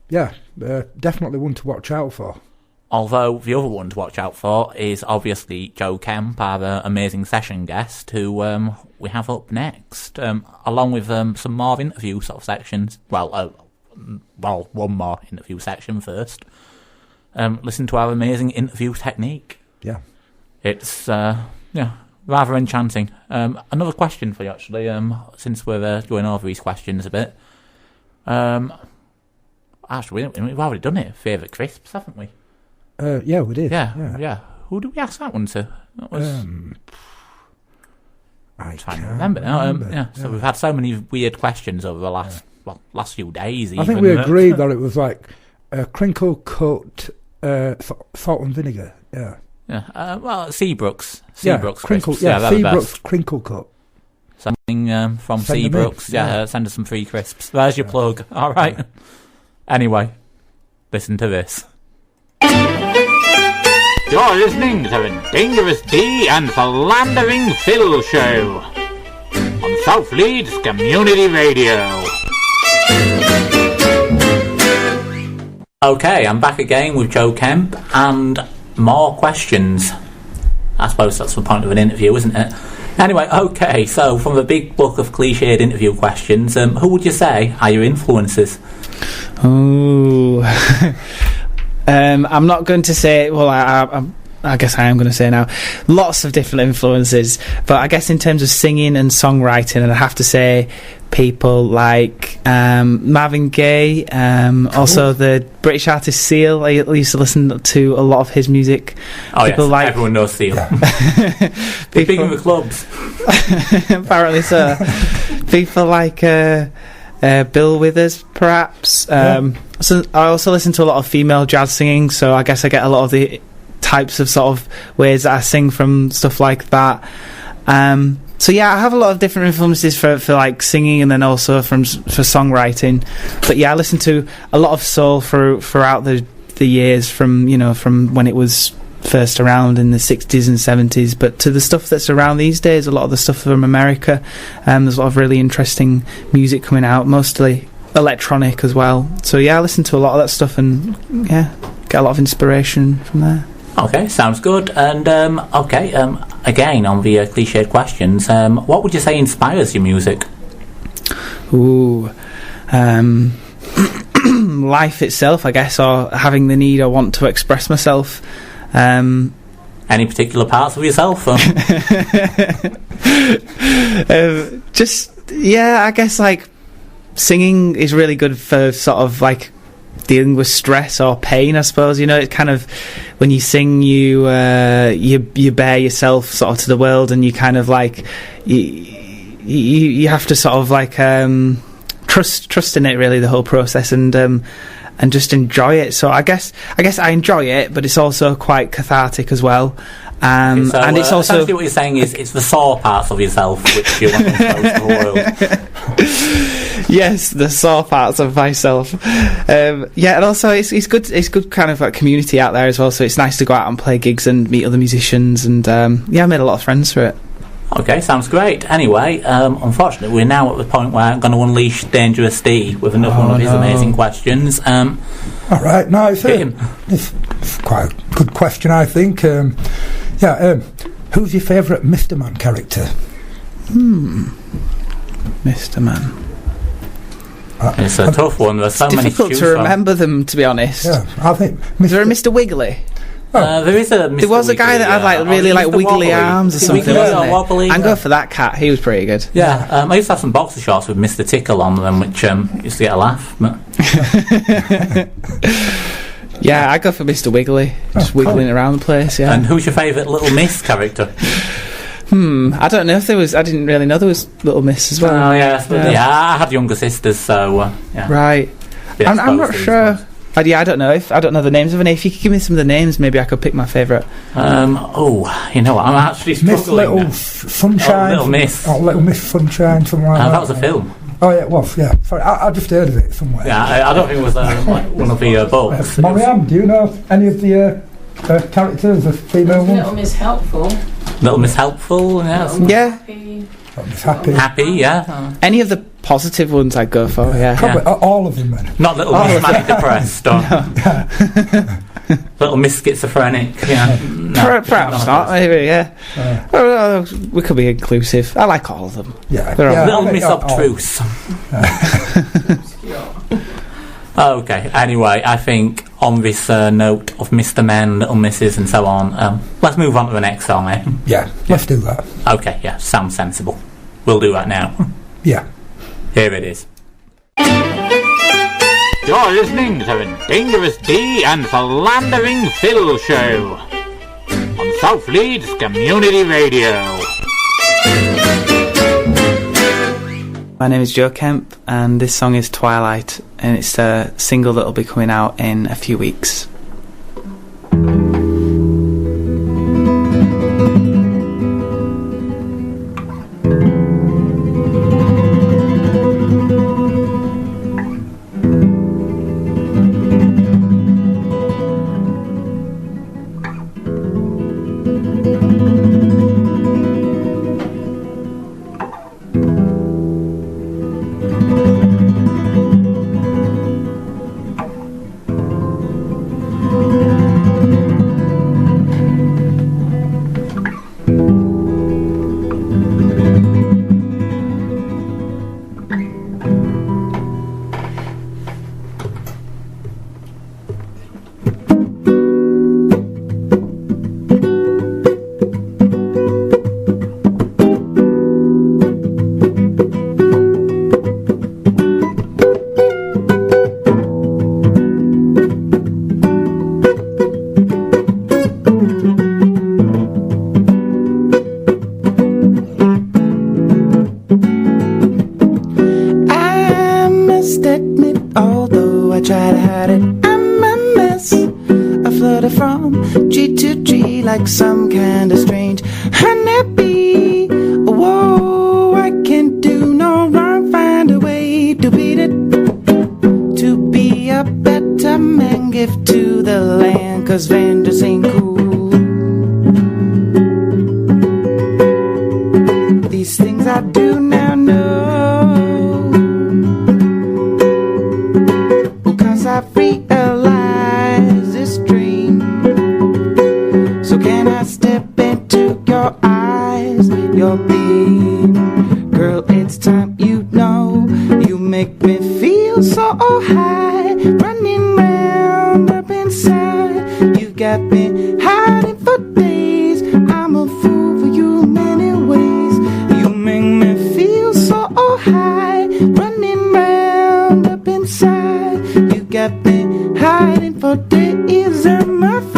definitely one to watch out for. Although the other one to watch out for is obviously Joe Kemp, our amazing session guest, who we have up next, along with some more interview sort of sections. Well, one more interview section first. Listen to our amazing interview technique. Yeah, it's rather enchanting. Another question for you, actually, since we're going over these questions a bit. Actually, we've already done it. Favourite crisps, haven't we? Yeah, we did. Yeah. Who did we ask that one to? That was. I'm trying to remember now. So we've had so many weird questions over the last few days. I think we agreed that it was like crinkle cut salt and vinegar. Yeah. Yeah. Well, Seabrooks. Crinkle. Crisps. Yeah, Seabrooks crinkle cut. Something from Seabrooks. Send us some free crisps. There's your plug. All right. Yeah. Anyway, listen to this. You're listening to the Dangerous D and Philandering Phil show on South Leeds Community Radio. Okay, I'm back again with Joe Kemp and more questions. I suppose that's the point of an interview, isn't it? Anyway, okay, so from the big book of cliched interview questions, who would you say are your influences? Oh, I'm not going to say. Well, I guess I am going to say now. Lots of different influences, but I guess in terms of singing and songwriting, and I have to say people like Marvin Gaye, also the British artist Seal. I used to listen to a lot of his music. Oh people yes, everyone knows Seal. Big in the clubs. Apparently so. People like Bill Withers, perhaps. So I also listen to a lot of female jazz singing, so I guess I get a lot of the types of sort of ways that I sing from stuff like that. So yeah, I have a lot of different influences for like singing, and then also for songwriting. But yeah, I listen to a lot of soul throughout the years, from when it was first around in the 60s and 70s, but to the stuff that's around these days, a lot of the stuff from America. There's a lot of really interesting music coming out, mostly electronic as well. So yeah, I listen to a lot of that stuff, and yeah, get a lot of inspiration from there. Okay, sounds good. And again on the cliched questions, what would you say inspires your music? Ooh, life itself, I guess, or having the need or want to express myself. Any particular parts of yourself? I guess like singing is really good for sort of like dealing with stress or pain, I suppose. It's kind of, when you sing, you bare yourself sort of to the world, and you kind of like you have to sort of like trust in it, really, the whole process, and just enjoy it. So I guess I enjoy it, but it's also quite cathartic as well. And it's also essentially what you're saying is it's the sore parts of yourself which you want to expose to the world. Yes, the sore parts of myself. And also it's good. It's good kind of like community out there as well. So it's nice to go out and play gigs and meet other musicians. And I made a lot of friends through it. Okay, sounds great. Anyway, unfortunately, we're now at the point where I'm going to unleash Dangerous D with another one of his amazing questions. All right, no, it's quite a good question, I think. Who's your favourite Mr. Man character? Mr. Man. It's a tough one. There's so many to choose difficult to remember them, to be honest. Yeah, I think. Is there a Mr. Wiggly? There is a Mr. There was a guy that had like really like wiggly wobbly arms or something, wasn't it? And go for that cat. He was pretty good. Yeah, I used to have some boxer shorts with Mr. Tickle on them, which used to get a laugh. But yeah, I go for Mr. Wiggly, just wiggling around the place. Yeah. And who's your favourite Little Miss character? I don't know if there was. I didn't really know there was Little Miss as well. Oh yeah, I had younger sisters, so yeah. Right. I'm not sure. I don't know the names of any. If you could give me some of the names, maybe I could pick my favourite. You know what? I'm actually struggling. Miss Little Sunshine. Little Miss. Little Miss Sunshine, something like that. That was a film. Oh yeah, it was. Yeah, sorry, I just heard of it somewhere. Yeah, I don't think it was one of the books. Marianne, do you know any of the characters of female ones? Little Miss Helpful. Little Miss Helpful, yeah. Happy. Miss Happy. Happy, yeah. Any of the positive ones I'd go for, yeah. Probably all of them then. Not Little Miss Manic Depressed or Little Miss Schizophrenic, yeah. Perhaps not, maybe, yeah. Well, we could be inclusive. I like all of them. Yeah. Little Miss Obtruse. Okay, anyway, I think on this note of Mr. Men, Little Misses and so on, let's move on to the next song, eh? Yeah, let's do that. Okay, yeah, sounds sensible. We'll do that now. Yeah. Here it is. You're listening to the Dangerous D and Philandering Phil show on South Leeds Community Radio. My name is Joe Kemp, and this song is Twilight, and it's a single that'll be coming out in a few weeks. Some kind of strange honeybee. Whoa, I can't do no wrong. Find a way to beat it. To be a better man, give to the land, 'cause vendors ain't cool. These things I do now know, 'cause I realize this dream. So can I step into your eyes, your beam? Girl, it's time you know. You make me feel so high, running round up inside. You got me hiding for days. I'm a fool for you many ways. You make me feel so high, running round up inside. You got me hiding for days. I'm a fool.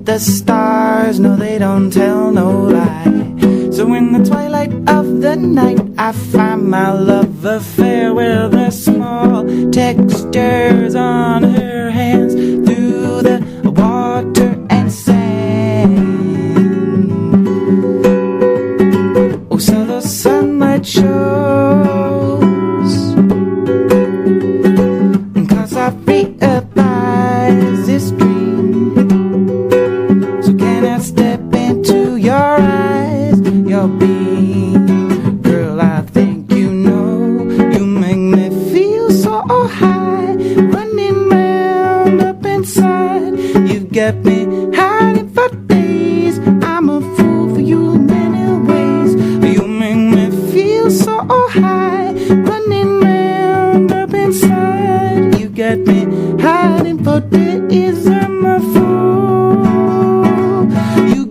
The stars, no, they don't tell no lie. So in the twilight of the night, I find my love affair with the small textures on her hands through the water and sand. Oh, so the sunlight shows, 'cause I realize this dream. Step into your eyes, your beam. Girl, I think you know. You make me feel so high, running round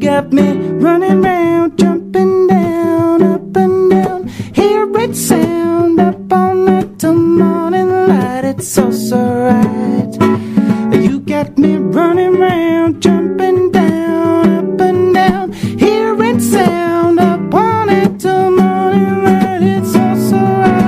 got me running round, jumping down, up and down. Hear it sound up on that morning light. It's also right. You got me running round, jumping down, up and down. Hear it sound up on that morning light. It's also right.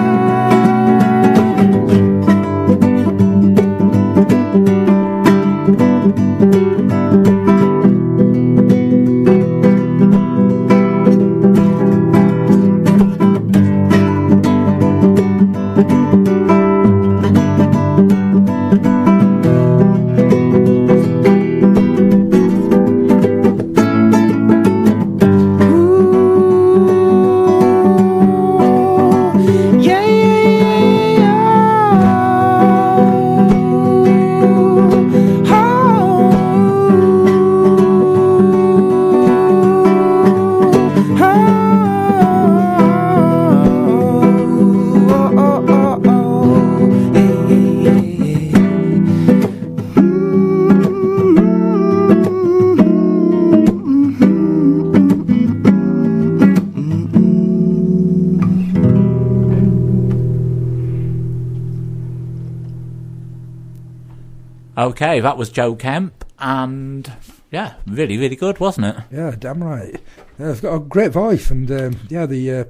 Okay, that was Joe Kemp, and yeah, really, really good, wasn't it? Yeah, damn right. Yeah, it's got a great voice, and yeah, the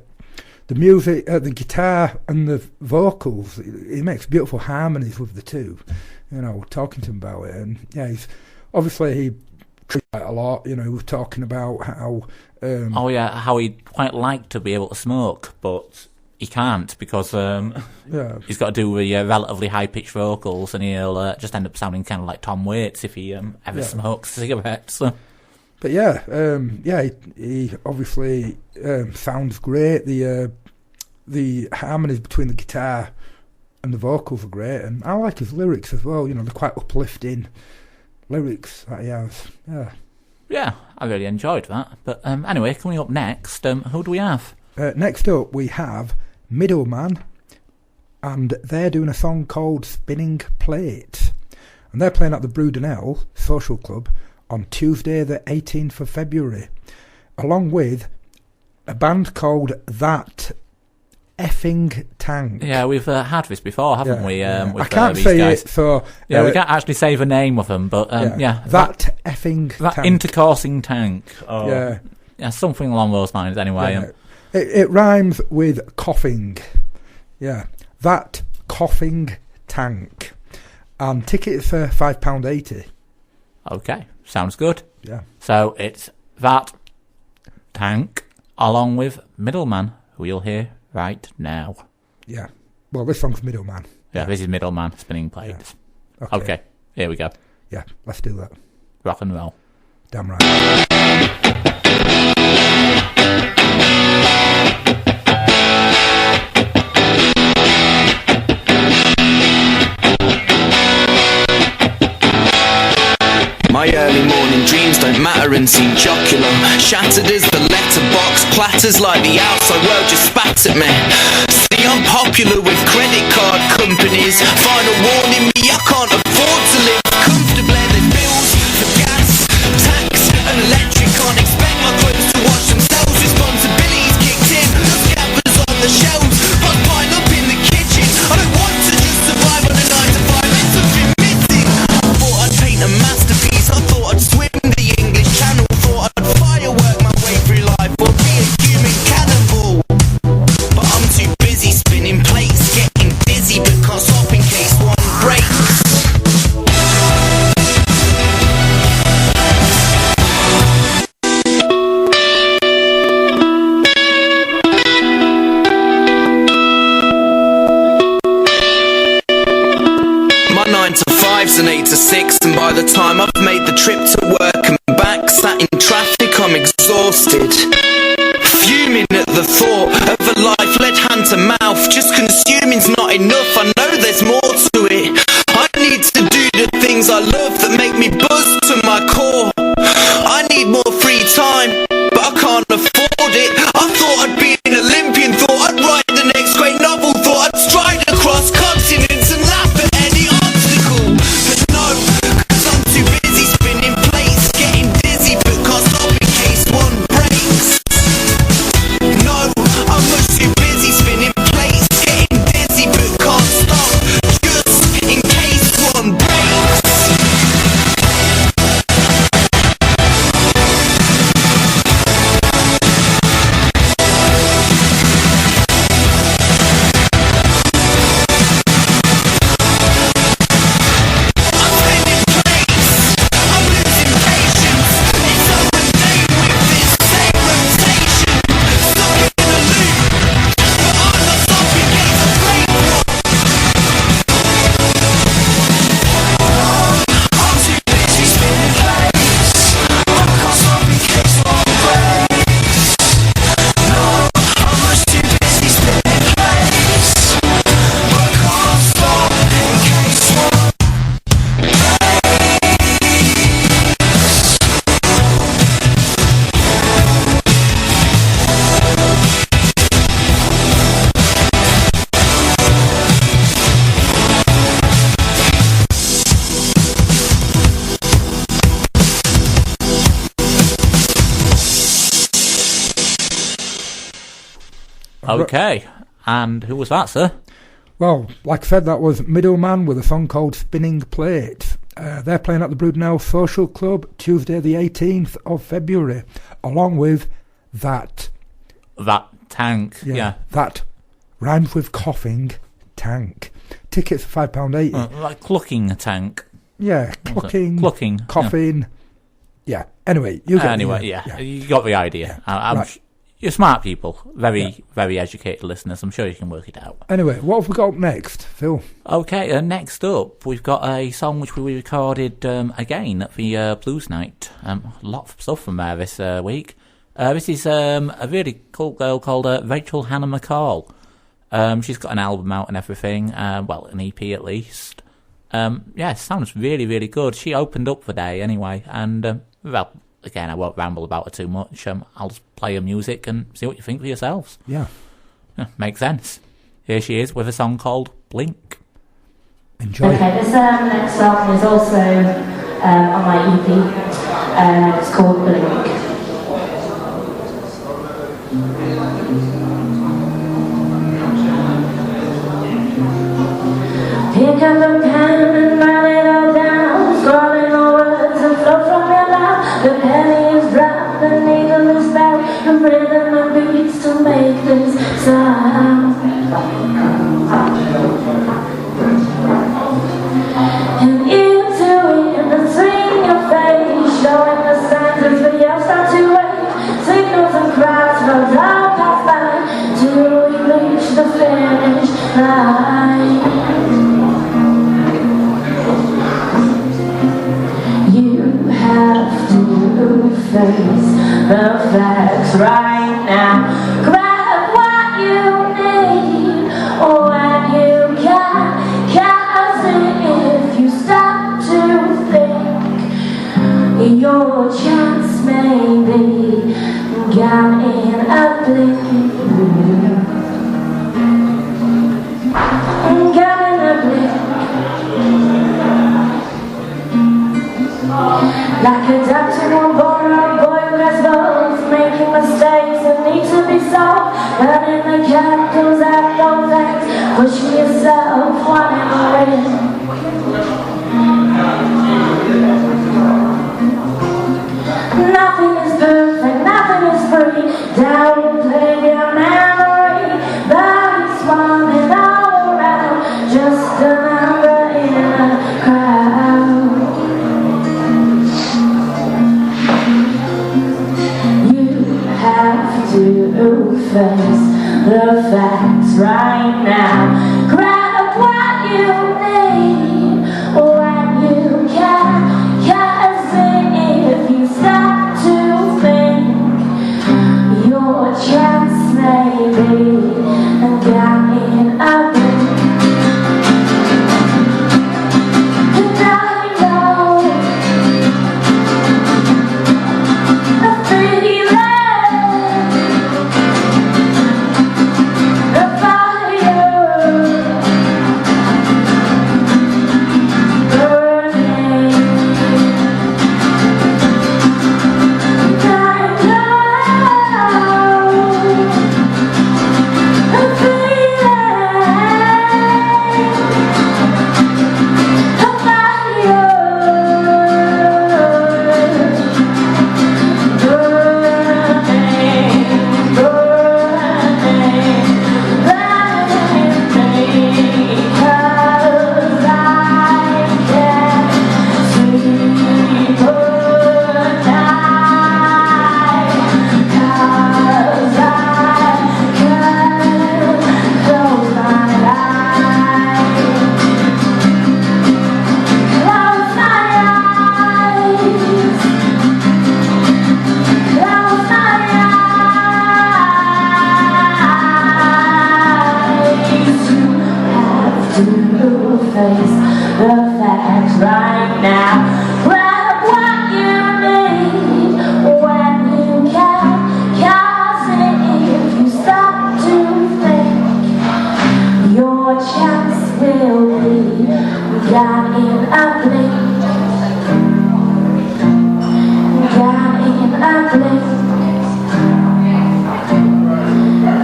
music, the guitar and the vocals, he makes beautiful harmonies with the two. You know, talking to him about it, and yeah, he's obviously he treats it a lot. You know, he was talking about how oh yeah, how he'd quite like to be able to smoke, but he can't because yeah, he's got to do the relatively high-pitched vocals, and he'll just end up sounding kind of like Tom Waits if he ever smokes cigarettes. So. But yeah, yeah, he obviously sounds great. The harmonies between the guitar and the vocals are great, and I like his lyrics as well. You know, they're quite uplifting lyrics that he has. Yeah, yeah, I really enjoyed that. But anyway, coming up next, who do we have? Next up, we have Middleman, and they're doing a song called Spinning Plates, and they're playing at the Brudenell Social Club on Tuesday the 18th of February, along with a band called That Effing Tank. Yeah, we've had this before, haven't we? Yeah. With, I can't these say guys. it, so... Yeah, we can't actually say the name of them, but yeah. That Effing That Tank. Intercoursing Tank. Or, Yeah. Yeah, something along those lines, anyway. Yeah. It rhymes with coughing. Yeah. That Coughing Tank. And tickets are £5.80. Okay, sounds good. Yeah. So it's That Tank along with Middleman, who you'll hear right now. Yeah. Well, this song's Middleman. Yeah, this is Middleman, Spinning Plates. Yeah. Okay, here we go. Yeah, let's do that. Rock and roll. Damn right. My early morning dreams don't matter and seem jocular. Shattered as the letterbox, clatters like the outside world just spat at me. See, I'm popular with credit card companies. Final warning me, I can't afford to live comfortably. There's bills for gas, tax and electric. Can't expect my clothes to wash themselves. Responsibilities kicked in, scabbers on the shelves. I'd pile up in the kitchen. I don't want to just survive on a 9 to 5. It's something missing. I thought I'd paint a masterpiece. I thought I'd swim the English Channel. Thought I'd firework my way through life or be a human cannibal. But I'm too busy spinning plates, getting dizzy but can't stop in case one breaks. My 9 to 5's an 8 to 6, and by the time I've made the trip to work and back, sat in traffic, I'm exhausted. Fuming at the thought of a life led hand to mouth. Just consuming's not enough, I know there's more to it. I need to do the things I love that make me buzz to my core. I need more free time, but I can't afford it. I thought I'd be an Olympian, thought I'd write the next great novel, thought I'd stride across continents and laugh at any obstacle. But no, 'cause I'm too busy spinning plates, getting dizzy but can't stop in Okay. And who was that, sir? Well, like I said, that was Middleman with a song called Spinning Plates. They're playing at the Broodnell Social Club Tuesday the 18th of February, along with That. That Tank, yeah. That rhymes with coughing, Tank. Tickets for £5.80. Like clucking a tank. Yeah, clucking, coughing. Yeah. Anyway, you get you got the idea. Right. You're smart people, very educated listeners. I'm sure you can work it out. Anyway, what have we got up next, Phil? Okay, next up, we've got a song which we recorded again at the Blues Night. A lot of stuff from there this week. This is a really cool girl called Rachel Hannah McCall. She's got an album out and everything, well, an EP at least. It sounds really, really good. She opened up the day anyway, and, again, I won't ramble about it too much. I'll just play her music and see what you think for yourselves. Yeah. Makes sense. Here she is with a song called Blink. Enjoy. Okay, this next song is also on my EP. It's called Blink. Pick up a pen and write it all down. Scrolling all words and flow from your mouth. The penny is dropped, the needle is bound, and rhythm and beats to make this sound. And into it, the swing your face, showing the signs as the years start to wait. Signals and crowds from dark past by till we reach the finish line. Have to face the facts right now. Grab what you need when you can. 'Cause if you stop to think, your chance may be gone in a blink. Gone in a blink. Like a doctor or born or a boy who has both, making mistakes that need to be solved. Burning the candles at both ends, pushing yourself one in. Nothing is perfect, nothing is free. Downplay your memory, bodies swarming all around, just a number in a crowd. Have to face the facts right now. Grab what you need when you can. 'Cause if you stop to think, your chance may be gone in a blink. And I know the feeling.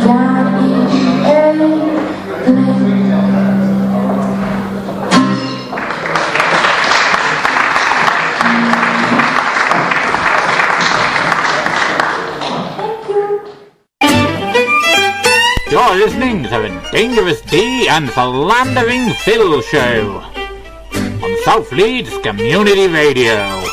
Got You're listening to the Dangerous D and Philandering Phil show on South Leeds Community Radio.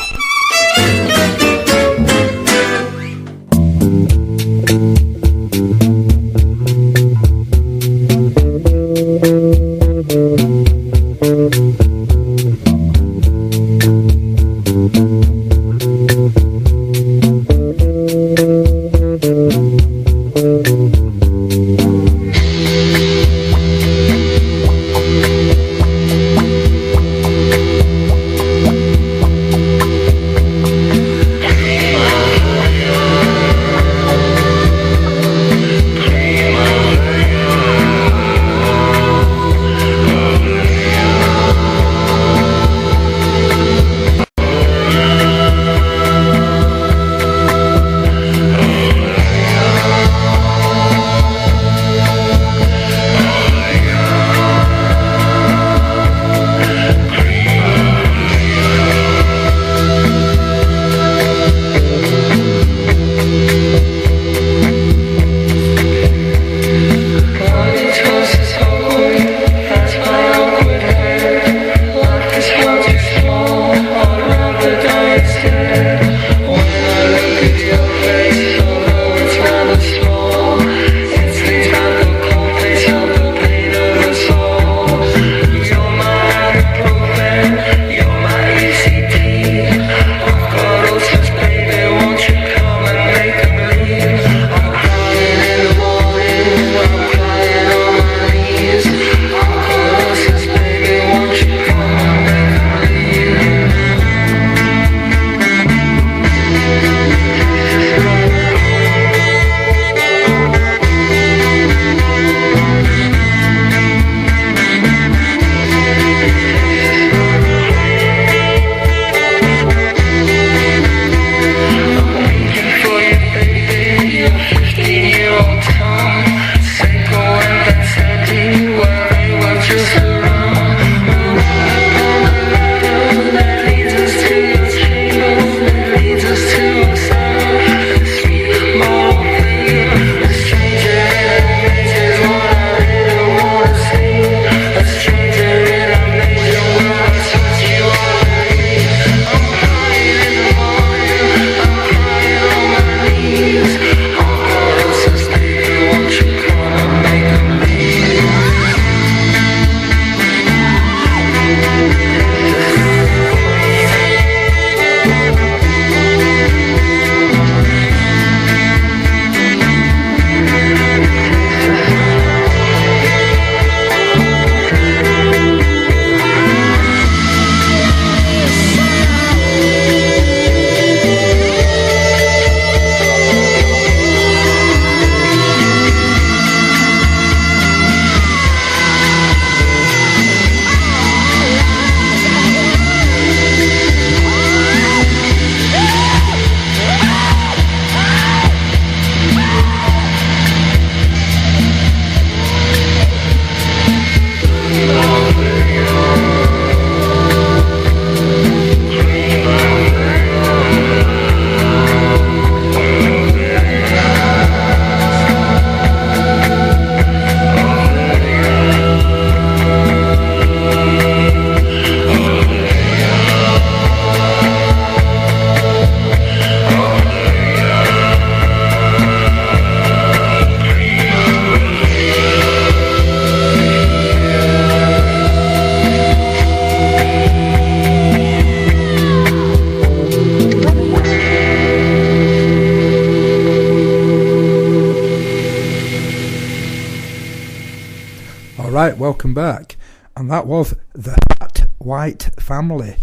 Right, welcome back. And that was the Fat White Family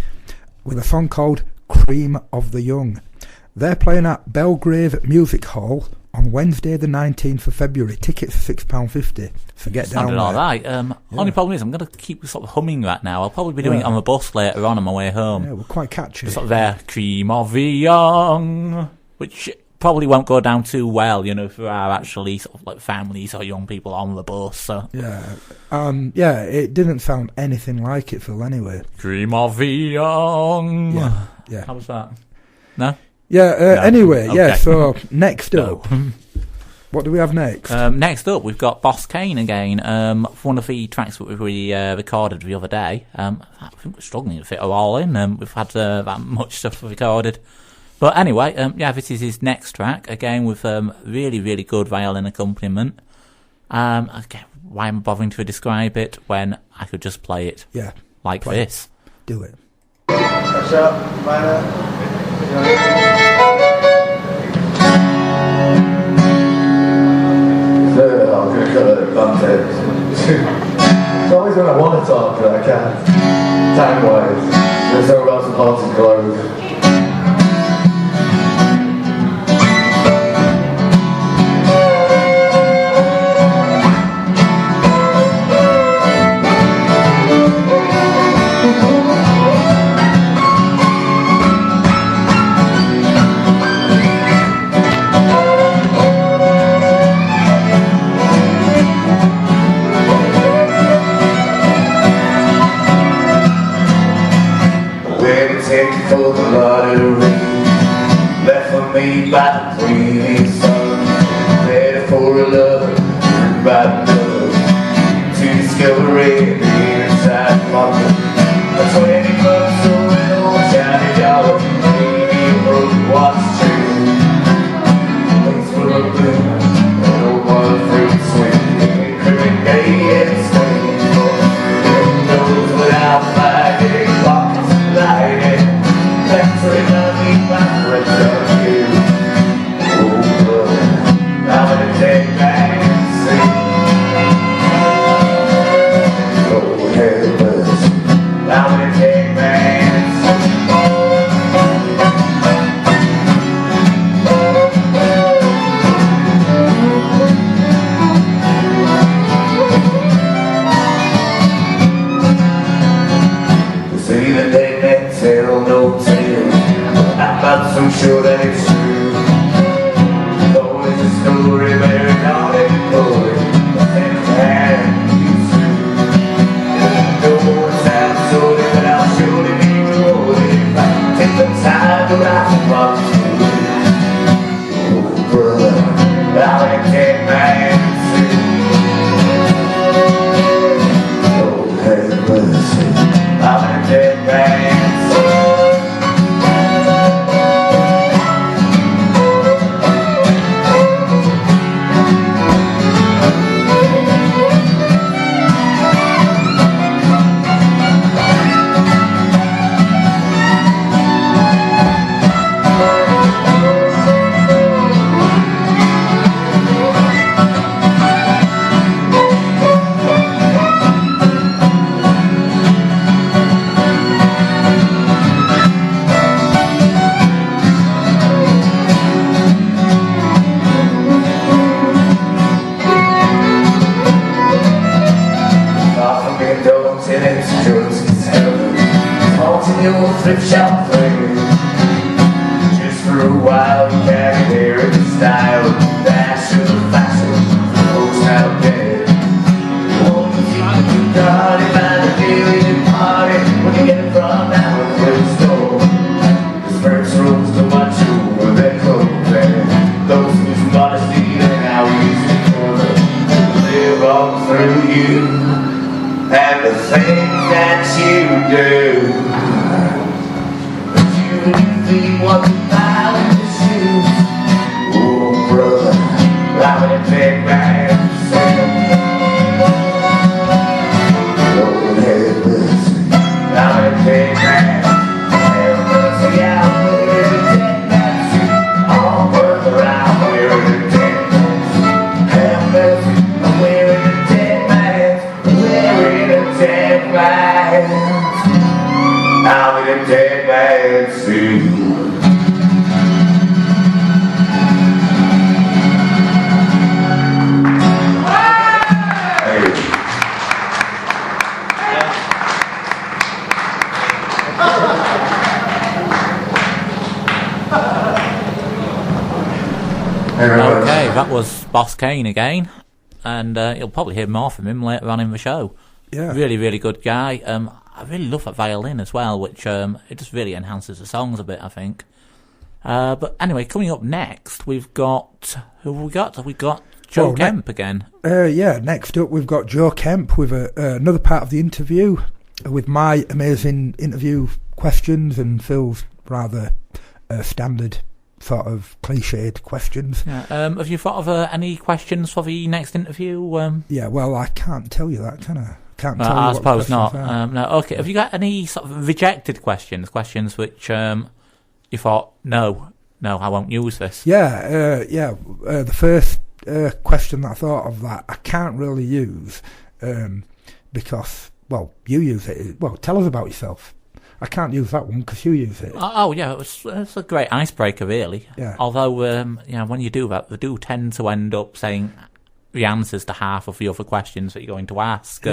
with a song called Cream of the Young. They're playing at Belgrave Music Hall on Wednesday the 19th of February. Tickets are £6.50. So get down there. All right. Only problem is I'm going to keep sort of humming that now. I'll probably be doing it on the bus later on my way home. Yeah, we're quite catchy. Sort of there, Cream of the Young, which probably won't go down too well, you know, for our actually sort of like families or young people on the bus. So yeah, it didn't sound anything like it, Phil. Anyway, Cream of the Young. Yeah. How was that? No. Yeah. No. Anyway, Okay. yeah. So next up, What do we have next? Next up, we've got Boss Kane again. One of the tracks that we recorded the other day. I think we're struggling to fit it all in. We've had that much stuff recorded. But anyway, this is his next track, again with really, really good violin accompaniment. Again, why am I bothering to describe it when I could just play it like this? Do it. Catch up, minor. I'm going to cut it bump It's always when I want to talk, but I can't. Time-wise, there's no about some party globe. For the lottery, left for me by the queen sun, ready for a lover, by love, to discover it inside my book. That's when it comes to an old shiny dollar, maybe a broken watch tree, place full of blue, an old one fruit sweet, criminal day and sweet. Who knows what I'll find in pockets lighting. Factory money, my friends are you. Oh, brother, I'm gonna take back and see. Oh, heavens, I'm gonna take back and see. You see that they can't tell no tale. I'm so sure that it's true. There's always a story buried on it, glory. Second hand, you true. No more sound sorted, but I'll surely be rewarded if I take the time to write the box. Oh, brother, I'll take my answer. Oh, have mercy, I'll take my answer. Thrift shop thing. Just for a while, you carry hair in the style, dash of the fashion, folks out there. Won't you think you got it by the feeling party when you get it from that one store? Cause first rules too much over their clothes, and those whose modesty they now use it for them live on through you and the things that you do. What the pile in the shoes. Oh, brother, I'm gonna take my answer. Lord have mercy, I'm gonna take my answer. Have mercy, I'm wearing a dead man's suit. Oh, brother, I'm wearing a dead man's suit. Have mercy, I'm wearing a dead man's, wearing a dead man's. I'm in a dead man's suit. Okay, that was Boss Kane again, and you'll probably hear more from him later on in the show. Yeah. Really, really good guy. I really love that violin as well, which it just really enhances the songs a bit, I think. But anyway, coming up next, we've got Who have we got? Have we got Joe Kemp again? Yeah, next up we've got Joe Kemp with another part of the interview with my amazing interview questions and Phil's rather standard sort of cliched questions. Yeah, have you thought of any questions for the next interview? Yeah, well, I can't tell you that, can I? Can't tell you I what suppose the not. questions are. No. Okay. Have you got any sort of rejected questions which you thought, no, I won't use this? Yeah. The first question that I thought of that I can't really use because, well, you use it. Well, tell us about yourself. I can't use that one because you use it. Oh yeah, it's a great icebreaker, really. Yeah. Although, when you do that, they do tend to end up saying the answers to half of the other questions that you're going to ask.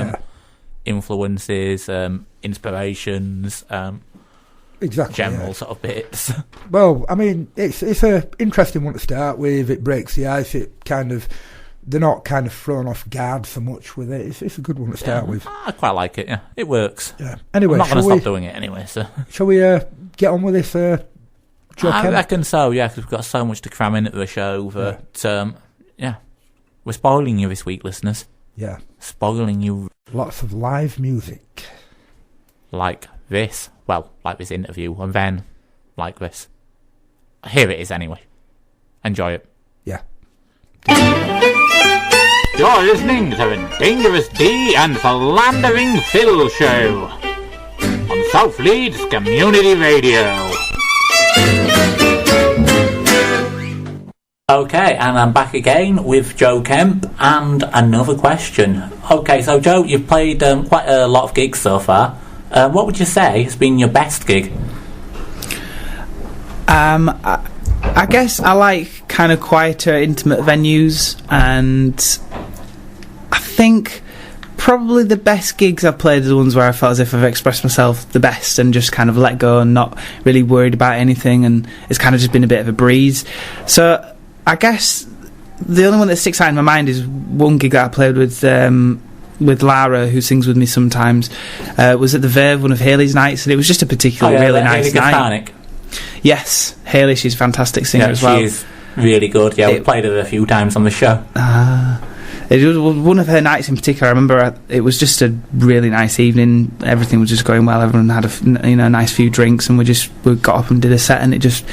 Influences, inspirations, exactly, general sort of bits. Well, I mean, it's a interesting one to start with. It breaks the ice. They're not kind of thrown off guard so much with it. It's a good one to start with. I quite like it. Yeah, it works. Yeah. Anyway, I'm not going to stop doing it anyway. So, shall we get on with this? Joe I Kemp? reckon so. Yeah, because we've got so much to cram into the show that we're spoiling you this week, listeners. Yeah, spoiling you. Lots of live music, like this. Well, like this interview, and then like this. Here it is, anyway. Enjoy it. Yeah. You're listening to the Dangerous D and Philandering Phil show on South Leeds Community Radio. Okay, and I'm back again with Joe Kemp and another question. Okay, so Joe, you've played quite a lot of gigs so far. What would you say has been your best gig? I guess I like kind of quieter, intimate venues, and I think probably the best gigs I've played are the ones where I felt as if I've expressed myself the best and just kind of let go and not really worried about anything, and it's kind of just been a bit of a breeze. So I guess the only one that sticks out in my mind is one gig that I played with Lara, who sings with me sometimes. Was at the Verve, one of Hayley's nights, and it was just a particularly really nice night. Yes, Hayley, she's a fantastic singer as well. She's really good. Yeah, we played her a few times on the show. It was one of her nights in particular. I remember it was just a really nice evening. Everything was just going well. Everyone had a nice few drinks, and we got up and did a set, and it just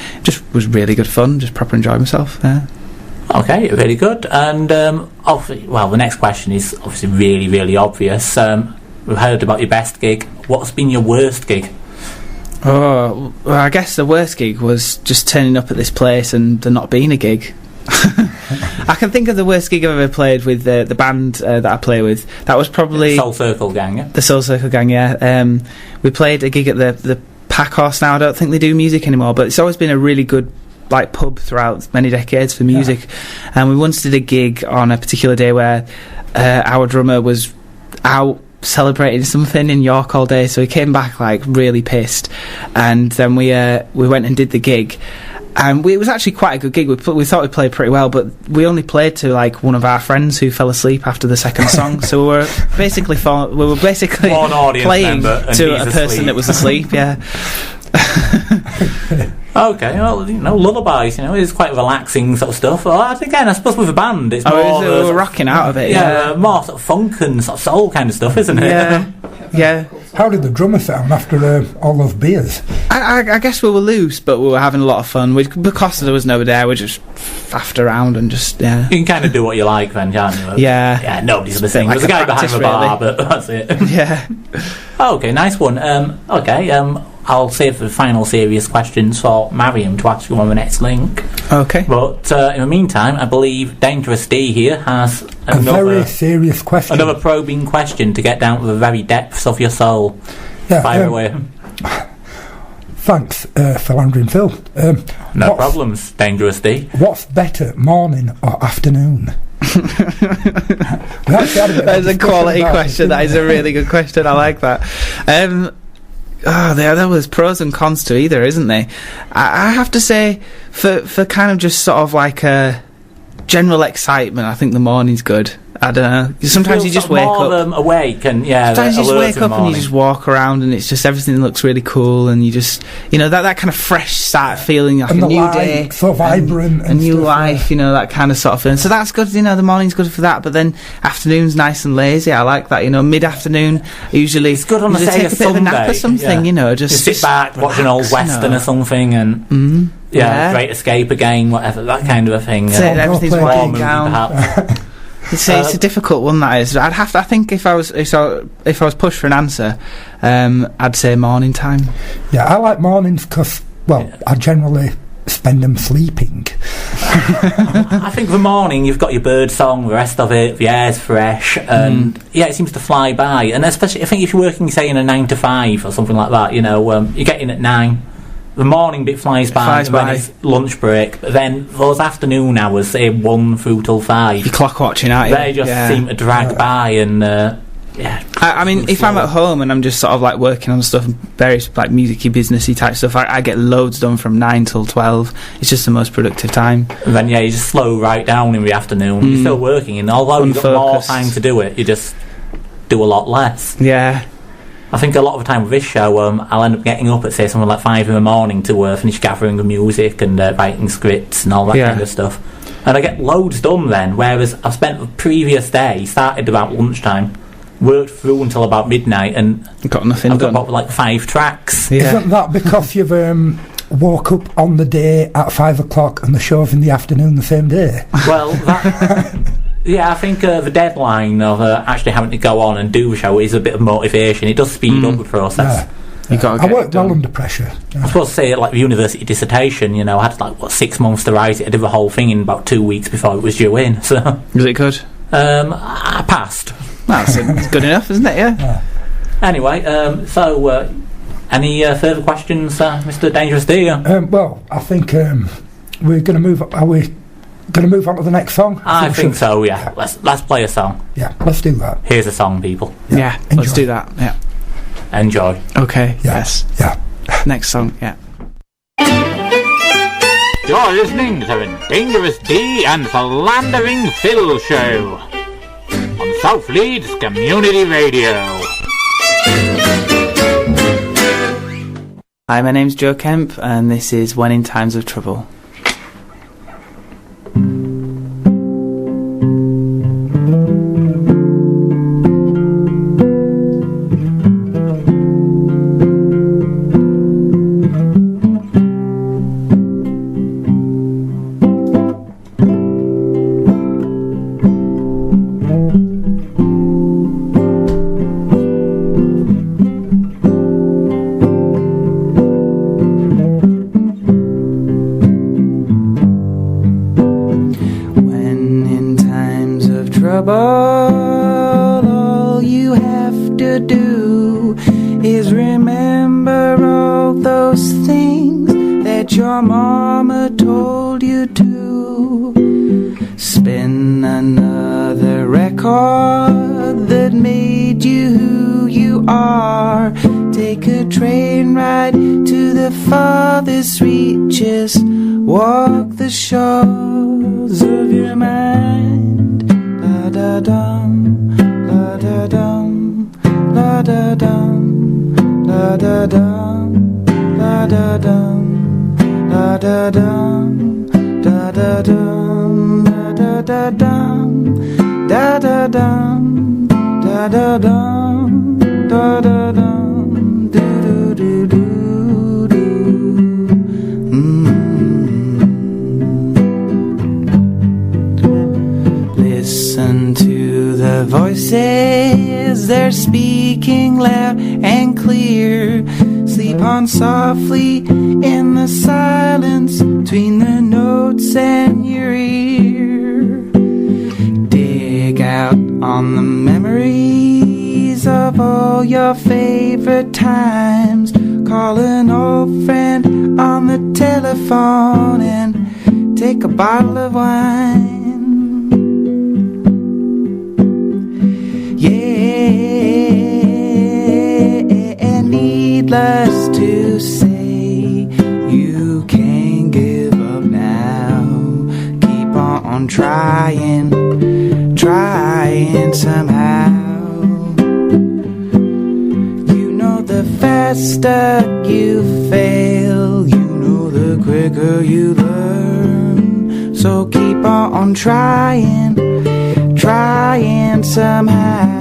was really good fun. Just proper enjoyed myself. Yeah. Okay, really good. And the next question is obviously really, really obvious. We've heard about your best gig. What's been your worst gig? Oh, well, I guess the worst gig was just turning up at this place and there not being a gig. I can think of the worst gig I've ever played with the band that I play with. That was probably Soul Circle Gang, yeah? The Soul Circle Gang, yeah. We played a gig at the Pack Horse now. I don't think they do music anymore, but it's always been a really good pub throughout many decades for music. Yeah. And we once did a gig on a particular day where our drummer was out celebrating something in York all day, so he came back really pissed, and then we went and did the gig, and it was actually quite a good gig. We thought we played pretty well, but we only played to one of our friends who fell asleep after the second song. So we were basically one audience playing member to a person that was asleep. Yeah. Okay, well, lullabies, it's quite relaxing sort of stuff. Well, again, I suppose with a band, it's more... we're rocking out of it, yeah. More sort of funk and sort of soul kind of stuff, isn't it? Yeah, yeah. How did the drummer sound after all those beers? I guess we were loose, but we were having a lot of fun. Because there was nobody there, we just faffed around and just, yeah. You can kind of do what you like then, can't you? Yeah. Yeah, nobody's listening. There's a guy behind the bar, but that's it. Yeah. Okay, nice one. I'll save the final serious questions for Mariam to ask you on the next link. Okay. But in the meantime, I believe Dangerous D here has a very serious question. Another probing question to get down to the very depths of your soul. Yeah, Fire away. Thanks, Philandering Phil. No problems, Dangerous D. What's better, morning or afternoon? That is a quality question. That is a really good question. I like that. There was pros and cons to either, isn't there? I have to say, for kind of just sort of a general excitement, I think the morning's good. I don't know. Sometimes you just wake more up awake and sometimes you just alert wake in the up and you morning. just walk around and it's just everything looks really cool and you just that kind of fresh start feeling like And a the new light, day, so vibrant, a and new stuff, life, that kind of sort of feeling. So that's good. The morning's good for that. But then afternoon's nice and lazy. I like that. Mid-afternoon usually It's good on a usually say take a a bit of a nap or Sunday, something. Just sit back, watch an old relax, western or something, and Great Escape again, whatever, that kind of a thing. So everything's play a winding movie, down. perhaps. It's a difficult one, that is. I'd have to. I think if I was pushed for an answer, I'd say morning time. Yeah, I like mornings because, I generally spend them sleeping. I think the morning you've got your bird song, the rest of it, the air's fresh, and it seems to fly by. And especially, I think if you're working, say, in a 9 to 5 or something like that, you get in at 9. The morning bit flies by, and then it's lunch break. But then those afternoon hours, say 1 through till 5, you're clock watching, aren't you? They just seem to drag by, and I mean, if I'm at home and I'm just sort of like working on stuff, various like musicy, businessy type stuff, I get loads done from 9 till 12. It's just the most productive time. And then you just slow right down in the afternoon. You're still working, and although you've got more time to do it, you just do a lot less. Yeah. I think a lot of the time with this show, I'll end up getting up at, say, something like 5 in the morning to finish gathering the music and writing scripts and all that kind of stuff. And I get loads done then, whereas I've spent the previous day, started about lunchtime, worked through until about midnight, and got nothing I've done. got about like 5 tracks. Yeah. Isn't that because you've woke up on the day at 5 o'clock and the show's in the afternoon the same day? Well, I think the deadline of actually having to go on and do the show is a bit of motivation. It does speed up the process. Yeah. I work well under pressure. I was supposed to say, like, the university dissertation, I had 6 months to write it. I did the whole thing in about 2 weeks before it was due in. So was it good? I passed. That's good enough, isn't it? Yeah. Anyway, so any further questions, Mr. Dangerous D? I think we're going to move. Are we going to move on to the next song? I think so. Yeah. Let's play a song. Yeah, let's do that. Here's a song, people. Yeah, let's do that. Yeah. Enjoy. Okay. Yeah. Yes. Yeah. Next song. Yeah. You're listening to the Dangerous D and Philandering Phil show on South Leeds Community Radio. Hi, my name's Joe Kemp, and this is When in Times of Trouble. All you have to do is remember all those things that your mama told you to. Spin another record that made you who you are. Take a train ride to the farthest reaches. Walk the shores of your mind. La da dum, la da dum, la da dum, la da dum, la da dum, la da dum, da da dum, da da dum, da da dum, da da dum, da da dum, do do do do. Listen to the voices, they're speaking loud and clear. Sleep on softly in the silence between the notes and your ear. Dig out on the memories of all your favorite times. Call an old friend on the telephone and take a bottle of wine. Needless to say, you can't give up now. Keep on on trying somehow. You know the faster you fail, you know the quicker you learn. So keep on trying somehow.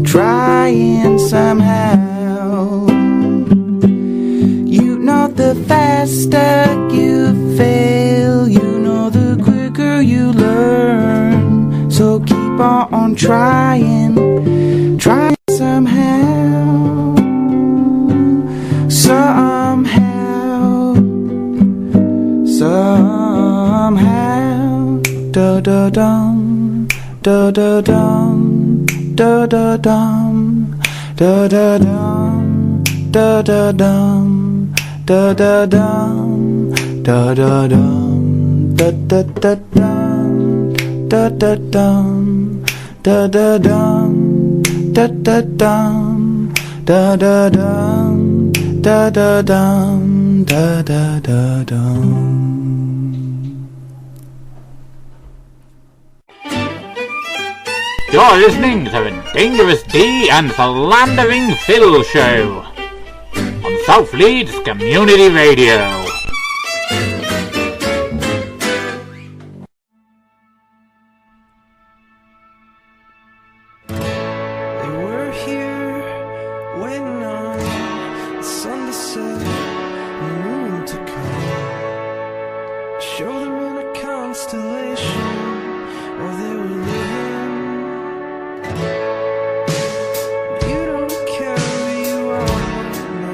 Trying somehow. You know the faster you fail, you know the quicker you learn. So keep on trying somehow. Somehow. Da da dum, da da dum. Da da dum, da da dum, da da dum, da da dum, da da dum, da da da dum, da da dum, da da dum, da da dum, da da dum, da da dum, da da da dum. You're listening to the Dangerous D and Philandering Phil show on South Leeds Community Radio. They were here, waiting on the sun to set and the moon to come. Show them in a constellation, or they were living. You don't care who you are, no.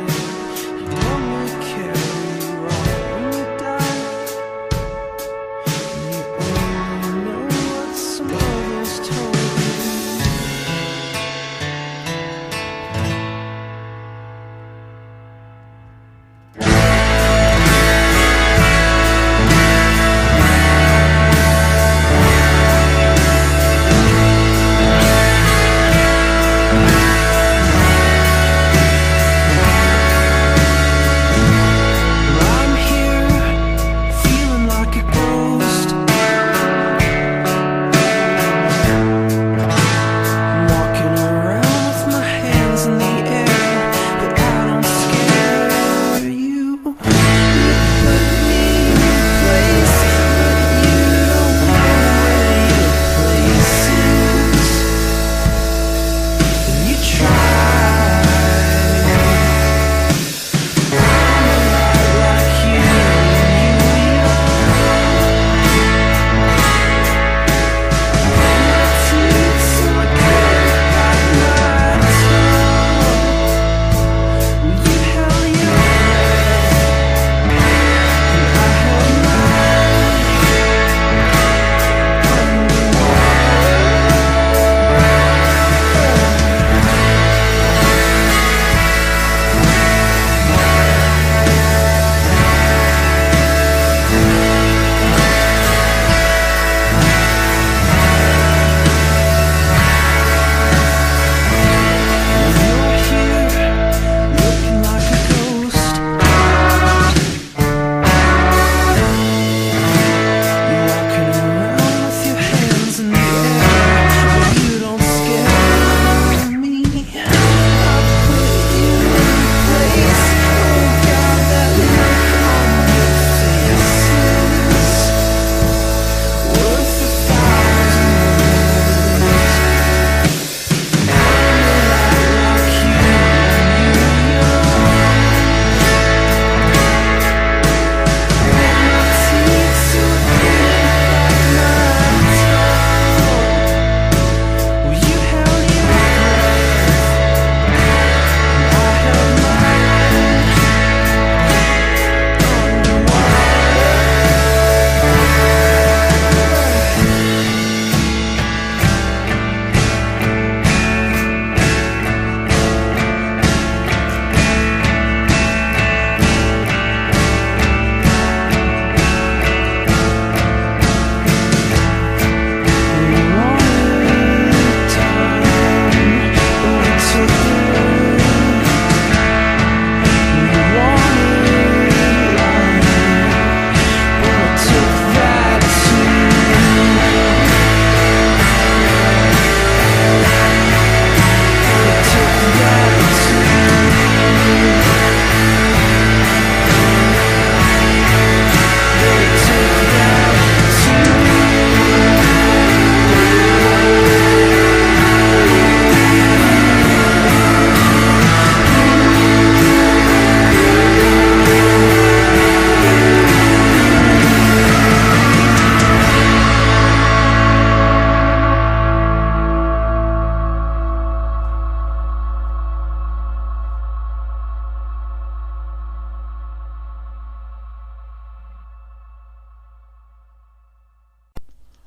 You only care who you are when you die. And you only know what some others told you.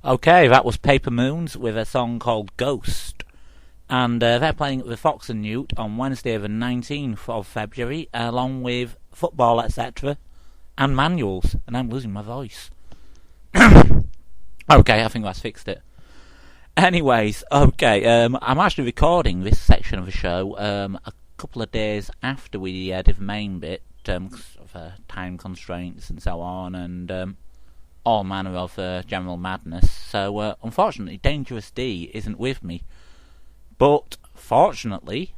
Okay, that was Paper Moons with a song called Ghost. And they're playing at the Fox and Newt on Wednesday the 19th of February, along with Football, etc. and Manuals. And I'm losing my voice. Okay, I think that's fixed it. Anyways, okay, I'm actually recording this section of the show a couple of days after we did the main bit, because of time constraints and so on, and all manner of general madness. So, unfortunately, Dangerous D isn't with me. But, fortunately,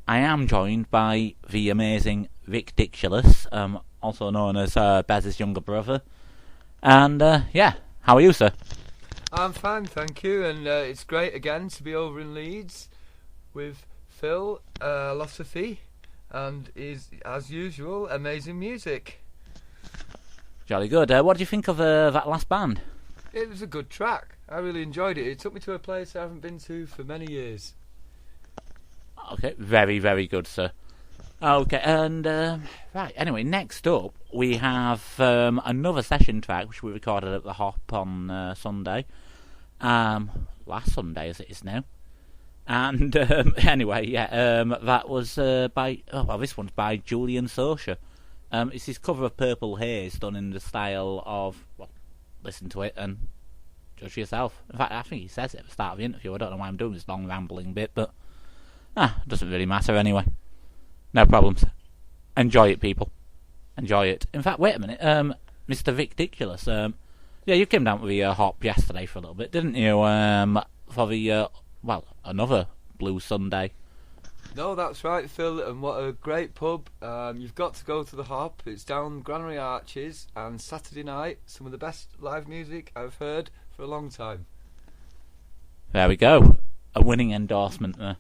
I am joined by the amazing Vic Diculous, also known as Bez's younger brother. And, yeah, how are you, sir? I'm fine, thank you, and it's great again to be over in Leeds with Phil, Philosophy, and as usual, amazing music. Jolly good. What do you think of that last band? It was a good track. I really enjoyed it. It took me to a place I haven't been to for many years. Okay, very, very good, sir. Okay, and right, anyway, next up we have another session track which we recorded at the Hop on Sunday. Last Sunday as it is now. And anyway, yeah, that was by, this one's by Julian Socia. It's his cover of Purple Haze done in the style of, well, listen to it and judge for yourself. In fact, I think he says it at the start of the interview. I don't know why I'm doing this long rambling bit, but it doesn't really matter anyway. No problems. Enjoy it, people. Enjoy it. In fact, wait a minute, Mr. Vic Diculous, yeah, you came down to the Hop yesterday for a little bit, didn't you, for the, another Blue Sunday? No, that's right, Phil, and what a great pub. You've got to go to the Hop. It's down Granary Arches, and Saturday night, some of the best live music I've heard for a long time. There we go. A winning endorsement there.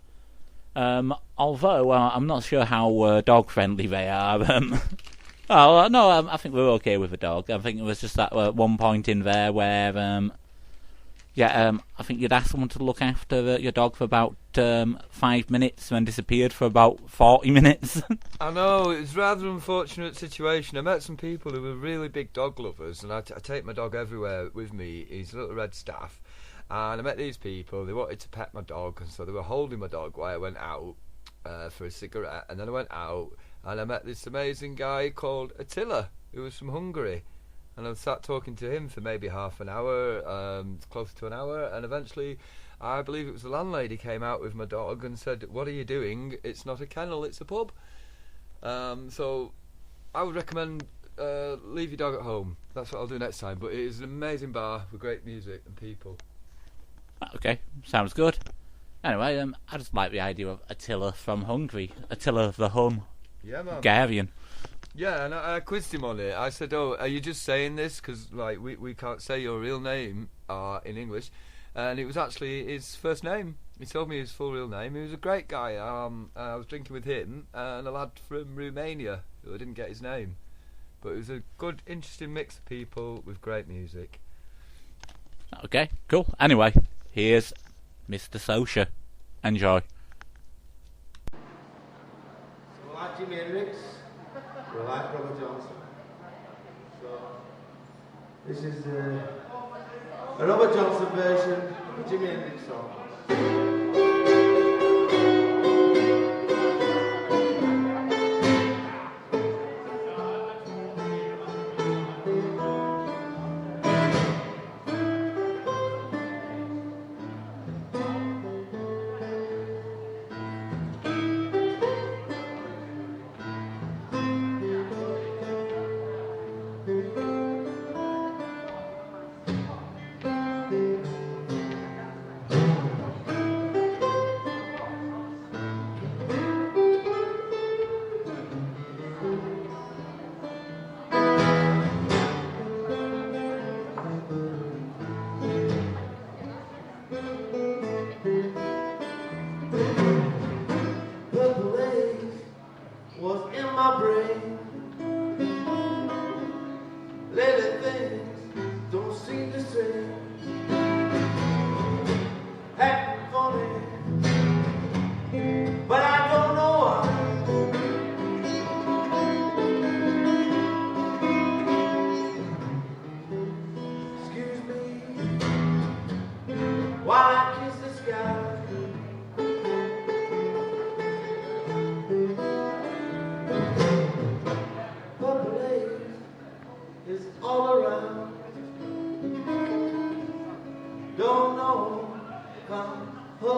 Although, I'm not sure how dog-friendly they are. I think we're okay with the dog. I think it was just that one point in there where... I think you'd ask someone to look after your dog for about 5 minutes and disappeared for about 40 minutes. I know, it was a rather unfortunate situation. I met some people who were really big dog lovers, and I take my dog everywhere with me. He's a little red staff. And I met these people, they wanted to pet my dog, and so they were holding my dog while I went out for a cigarette. And then I went out, and I met this amazing guy called Attila, who was from Hungary. And I sat talking to him for maybe half an hour, close to an hour, and eventually, I believe it was the landlady came out with my dog and said, "What are you doing? It's not a kennel, it's a pub." So, I would recommend leave your dog at home. That's what I'll do next time. But it is an amazing bar with great music and people. Okay, sounds good. Anyway, I just like the idea of Attila from Hungary. Attila the Hun. Yeah, man. Hungarian. Yeah, and I quizzed him on it. I said, "Oh, are you just saying this because like we can't say your real name in English?" And it was actually his first name. He told me his full real name. He was a great guy. I was drinking with him and a lad from Romania who I didn't get his name, but it was a good, interesting mix of people with great music. Okay, cool. Anyway, here's Mr. Socia. Enjoy. So, like Jimi Hendrix. We like Robert Johnson. So, this is a Robert Johnson version of a Jimi Hendrix song.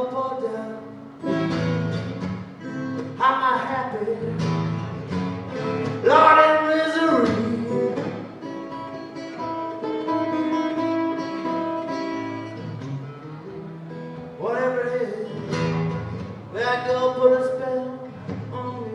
up or down? Am I happy? Lord, in misery. Whatever it is, where I go put a spell on me.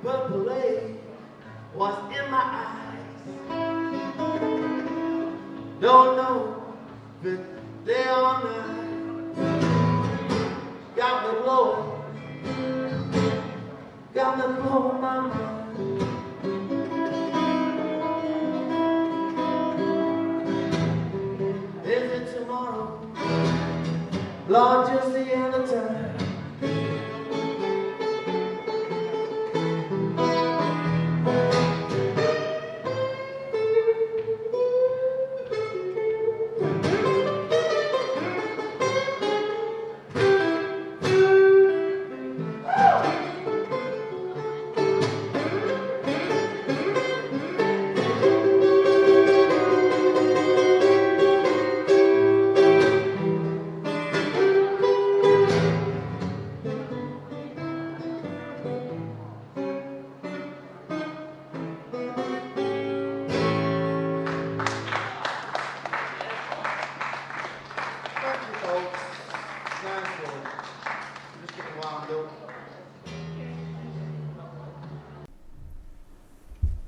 Purple haze was in my eyes. Don't know if it's day or night. Got me blowing my mind. Is it tomorrow? Lord, just the end of time.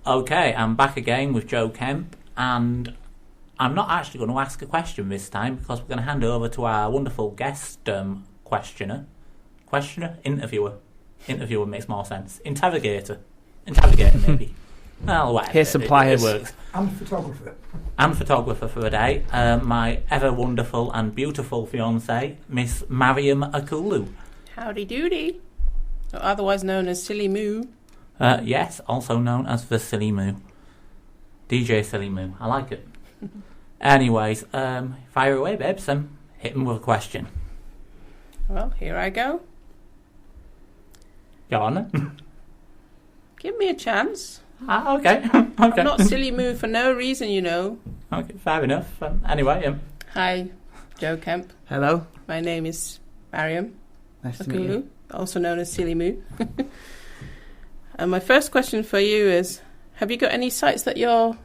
Okay, I'm back again with Joe Kemp, and I'm not actually going to ask a question this time because we're going to hand over to our wonderful guest interviewer makes more sense, interrogator maybe. Well, whatever. Here's some pliers. It works. And photographer for the day, my ever wonderful and beautiful fiancée, Miss Mariam Akulu. Howdy doody, otherwise known as Silly Moo. Yes, also known as the Silly Moo. DJ Silly Moo. I like it. Anyways, fire away, babes. Hit him with a question. Well, here I go. Go on then. Give me a chance. Okay. I'm not Silly Moo for no reason, you know. Okay, fair enough. Anyway. Hi, Joe Kemp. Hello. My name is Mariam Nice to meet you. also known as Silly Moo. And my first question for you is, have you got any sites that your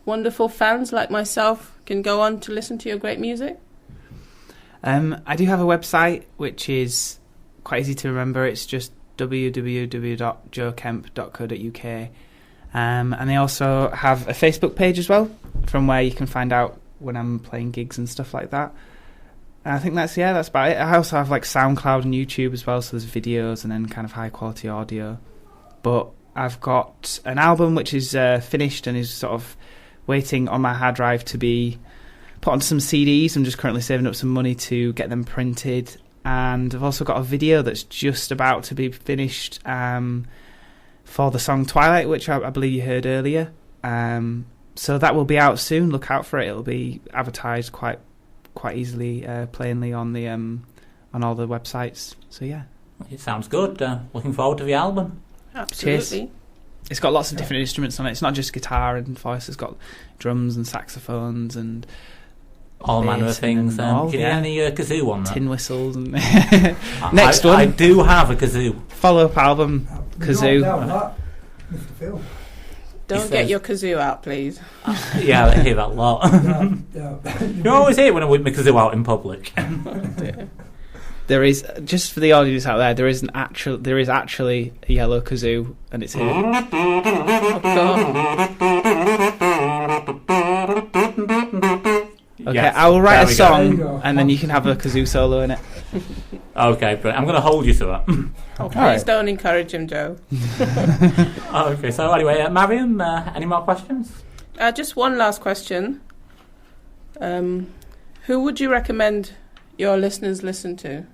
wonderful fans like myself can go on to listen to your great music? I do have a website which is quite easy to remember. It's just www.joekemp.co.uk. And they also have a Facebook page as well, from where you can find out when I'm playing gigs and stuff like that. And I think that's about it. I also have like SoundCloud and YouTube as well, so there's videos and then kind of high quality audio. But I've got an album which is finished and is sort of waiting on my hard drive to be put onto some CDs. I'm just currently saving up some money to get them printed. And I've also got a video that's just about to be finished for the song Twilight, which I believe you heard earlier. So that will be out soon. Look out for it. It'll be advertised quite easily, plainly on the on all the websites. So yeah. It sounds good. Looking forward to the album. Absolutely. Cheers. It's got lots of different instruments on it. It's not just guitar and voice. It's got drums and saxophones and all manner of things. Can you hear any kazoo on that? Tin whistles. And Next one. I do have a kazoo. Follow-up album, kazoo. Mr. Phil. Don't get your kazoo out, please. Yeah, I hear that a lot. You always hear when I'm with my kazoo out in public. There is, just for the audience out there, there is actually a yellow kazoo, and it's here. Oh, Okay, yes, I will write a There song, you go. and then you can have a kazoo solo in it. Okay, but I'm going to hold you to that. Oh, please don't encourage him, Joe. Okay, so anyway, Mariam, any more questions? Just one last question. Who would you recommend your listeners listen to?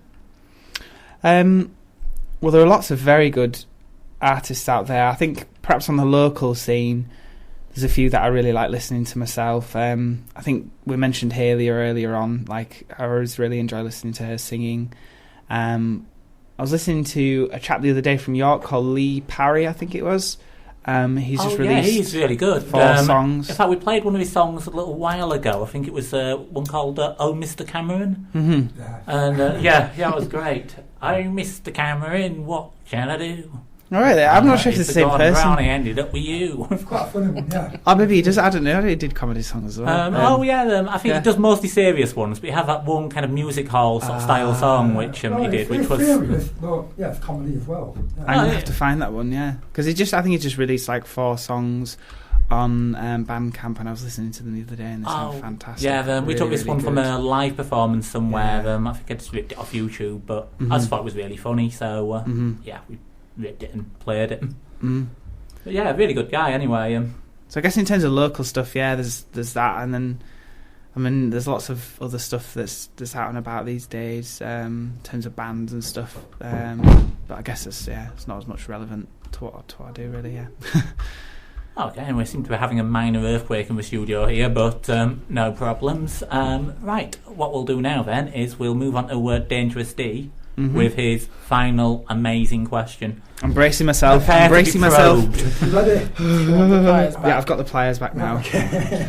Well, there are lots of very good artists out there. I think perhaps on the local scene, there's a few that I really like listening to myself. I think we mentioned Hayley earlier on. Like, I always really enjoy listening to her singing. I was listening to a chap the other day from York called Lee Parry, I think it was. He's just released he's really good. 4 songs. In fact, we played one of his songs a little while ago. I think it was one called Oh Mr. Cameron. Mm-hmm. And it was great. Oh Mr. Cameron, what can I do? All right, I'm not sure if it's the same person. Brown, I ended up with you. It's quite a funny one, yeah. Oh, maybe he does. I don't know. He did comedy songs as well. I think he does mostly serious ones, but he had that one kind of music hall sort of style song which he did, which was serious, but it's comedy as well. Yeah. I'm gonna have to find that one, because I think he just released like 4 songs on Bandcamp, and I was listening to them the other day, and they sound fantastic. Yeah, we took this one from a live performance somewhere. I think I just ripped it off YouTube, but I just thought it was really funny, so we ripped it and played it. But yeah, really good guy anyway. So I guess in terms of local stuff, there's that, and then there's lots of other stuff that's out and about these days in terms of bands and stuff. But I guess it's not as much relevant to what I do really. Okay, anyway, we seem to be having a minor earthquake in the studio here, but no problems. Right, what we'll do now then is we'll move on to Dangerous D. With his final amazing question. I'm bracing myself. Ready? Yeah, I've got the pliers back now. Okay.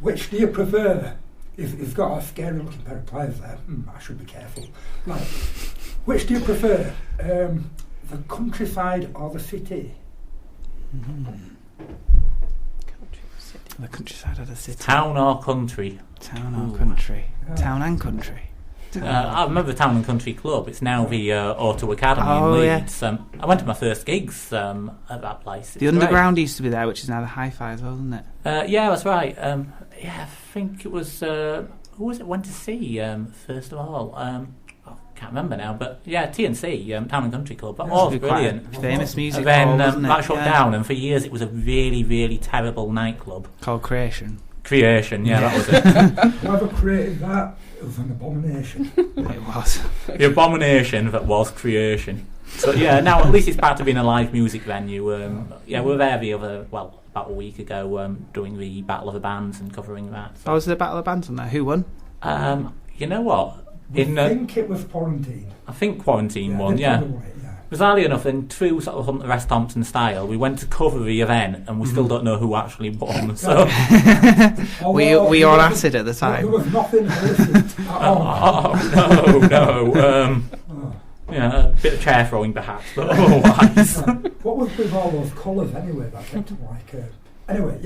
Which do you prefer? If you've got a scary looking pair of pliers there, I should be careful. Right. Which do you prefer? The countryside or the city? The countryside or the city? Town or country? Town or country? Town and country. I remember the Town and Country Club. It's now the Auto Academy in Leeds. I went to my first gigs at that place. The Underground used to be there, which is now the Hi-Fi as well, isn't it? Yeah, that's right. I think it was... who was it went to see, first of all? I can't remember now, but TNC, Town and Country Club. That was brilliant. Famous music and then hall, wasn't it? That shut down, and for years it was a really, really terrible nightclub. Called Creation, that was it. Whoever created that, it was an abomination. It was. The abomination that was Creation. So now at least it's back to being a live music venue. We were there about a week ago doing the Battle of the Bands and covering that. So. Oh, was there a Battle of the Bands on there? Who won? You know what? I think it was Quarantine. I think Quarantine won, Bizarrely enough, then through sort of Hunter S. Thompson style, we went to cover the event and we still don't know who actually won. So we were on acid at the time. There was nothing illicit at all. No. A bit of chair throwing perhaps, but otherwise. What was with all those colours anyway? That kept anyway,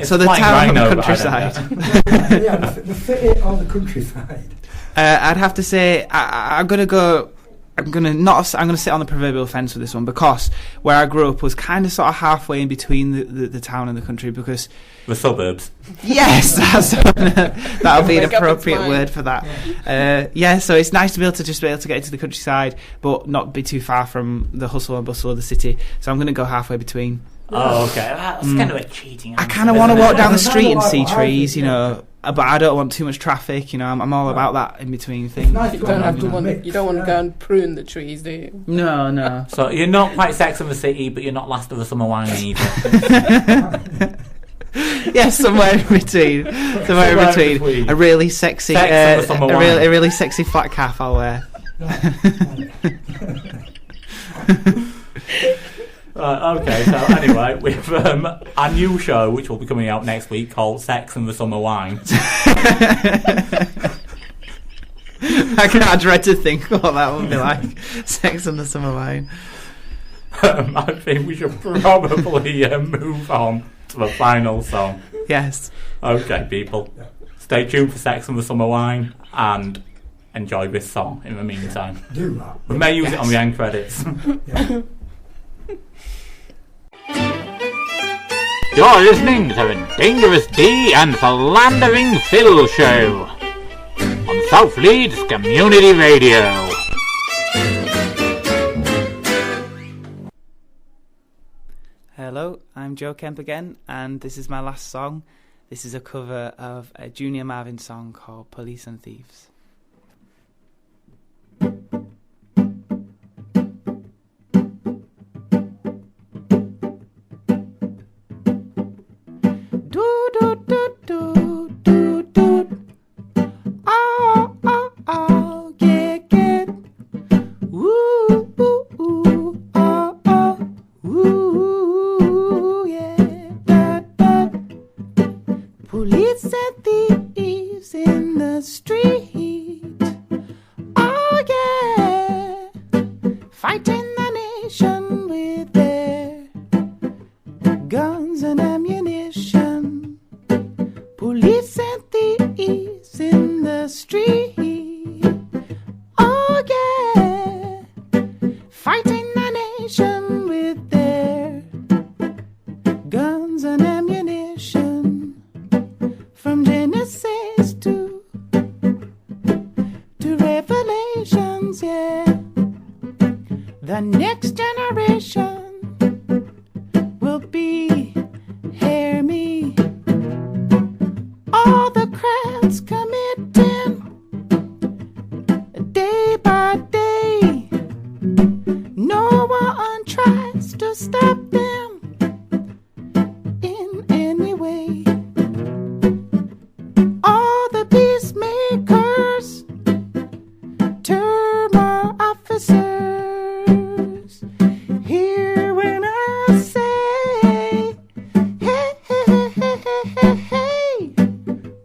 so the town or the countryside? The city or the countryside? I'd have to say I'm going to sit on the proverbial fence with this one, because where I grew up was kind of sort of halfway in between the town and the country, because the suburbs. Yes, that'll be an appropriate word for that. So it's nice to be able to get into the countryside, but not be too far from the hustle and bustle of the city. So I'm going to go halfway between. Oh, okay. That's kind of like cheating. I kind of want to walk down the street and see trees, but I don't want too much traffic. I'm all about that in between thing. You don't want to go and prune the trees, do you? No. So you're not quite Sex and the City, but you're not Last of the Summer Wine either. Yes, somewhere in between. A really sexy, a really sexy flat cap I'll wear. Okay, so anyway, we have a new show which will be coming out next week called Sex and the Summer Wine. I dread to think what that would be like. Sex and the Summer Wine. I think we should probably move on to the final song. Yes. Okay, people. Stay tuned for Sex and the Summer Wine and enjoy this song in the meantime. Do that. We may use it on the end credits. You're listening to the Dangerous D and Philandering Phil show on South Leeds Community Radio. Hello, I'm Joe Kemp again, and this is my last song. This is a cover of a Junior Marvin song called Police and Thieves. Police and thieves in the street. Oh yeah, fighting the nation with their guns and ammunition. Police and thieves in the street. Oh yeah, fighting the nation with their guns and ammunition. From Genesis to Revelations, yeah. The next generation will be, hear me, all the crowds committing day by day. No one tries to stop them in any way. All the peacemakers, terror officers, hear when I say, hey, hey, hey, hey, hey, hey,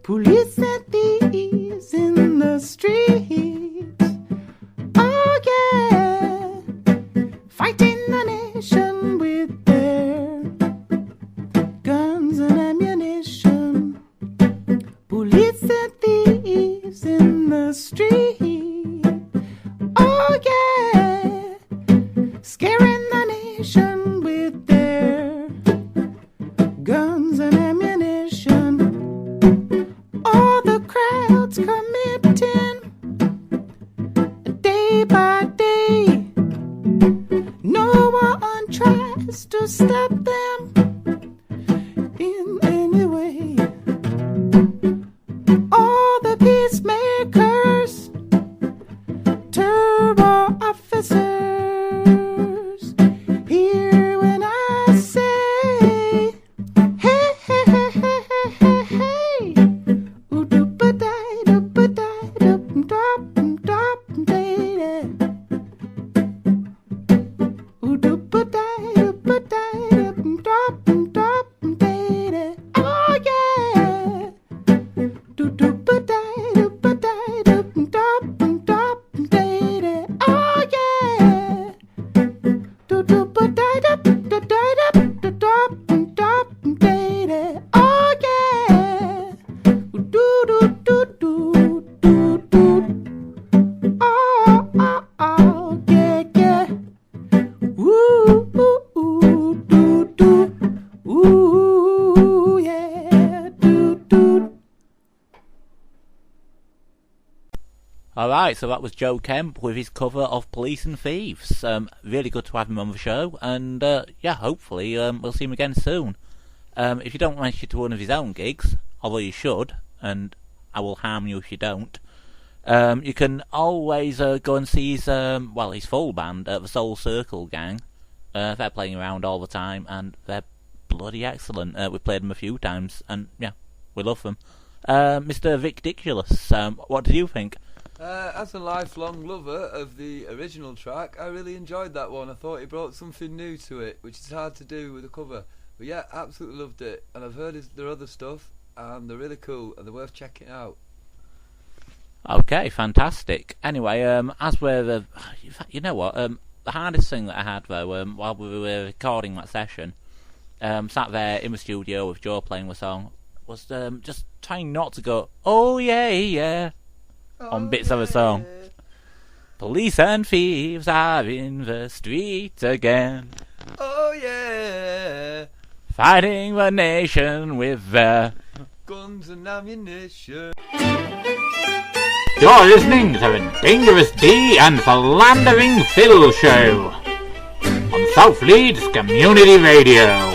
police and thieves in the streets. Oh yeah, fighting the nation with their guns and ammunition. Police and thieves in the street. Oh yeah, scaring the nation with their guns and ammunition. All the crowds committing day by day. No one tries to stop them in any way. All the peacemakers, terror officers, hear when I say, hey, hey, hey, hey, hey, hey, hey, ooh, doop-a-die, doop-a-die, doop-a-dop-dop-day-day. Ooh, doop-a-die, doop-a-die, doop-a-dop-dop-day-day. Oh yeah. Do do ba die do ba die do dop dop day. Oh yeah. Do do ba die do da die do dop dop day. Oh yeah. Do do do do do do. Oh oh oh yeah yeah. Woo ooh ooh do do. Ooh yeah do do. Alright, so that was Joe Kemp with his cover of Police and Thieves. Really good to have him on the show, and yeah, hopefully we'll see him again soon. If you don't manage to one of his own gigs, although you should, and I will harm you if you don't, you can always go and see his full band at the Soul Circle Gang. They're playing around all the time, and they're bloody excellent. We've played them a few times, and yeah, we love them. Mr. Vicdiculous, what do you think? As a lifelong lover of the original track, I really enjoyed that one. I thought it brought something new to it, which is hard to do with a cover. But yeah, absolutely loved it. And I've heard their other stuff, and they're really cool, and they're worth checking out. Okay, fantastic. Anyway, as we're you know what? The hardest thing that I had though, while we were recording that session, sat there in the studio with Joe playing the song, was just trying not to go, oh yeah, yeah, on bits of a song. Police and thieves are in the street again. Oh yeah, fighting the nation with their guns and ammunition. You're listening to the Dangerous D and Philandering Phil show on South Leeds Community Radio.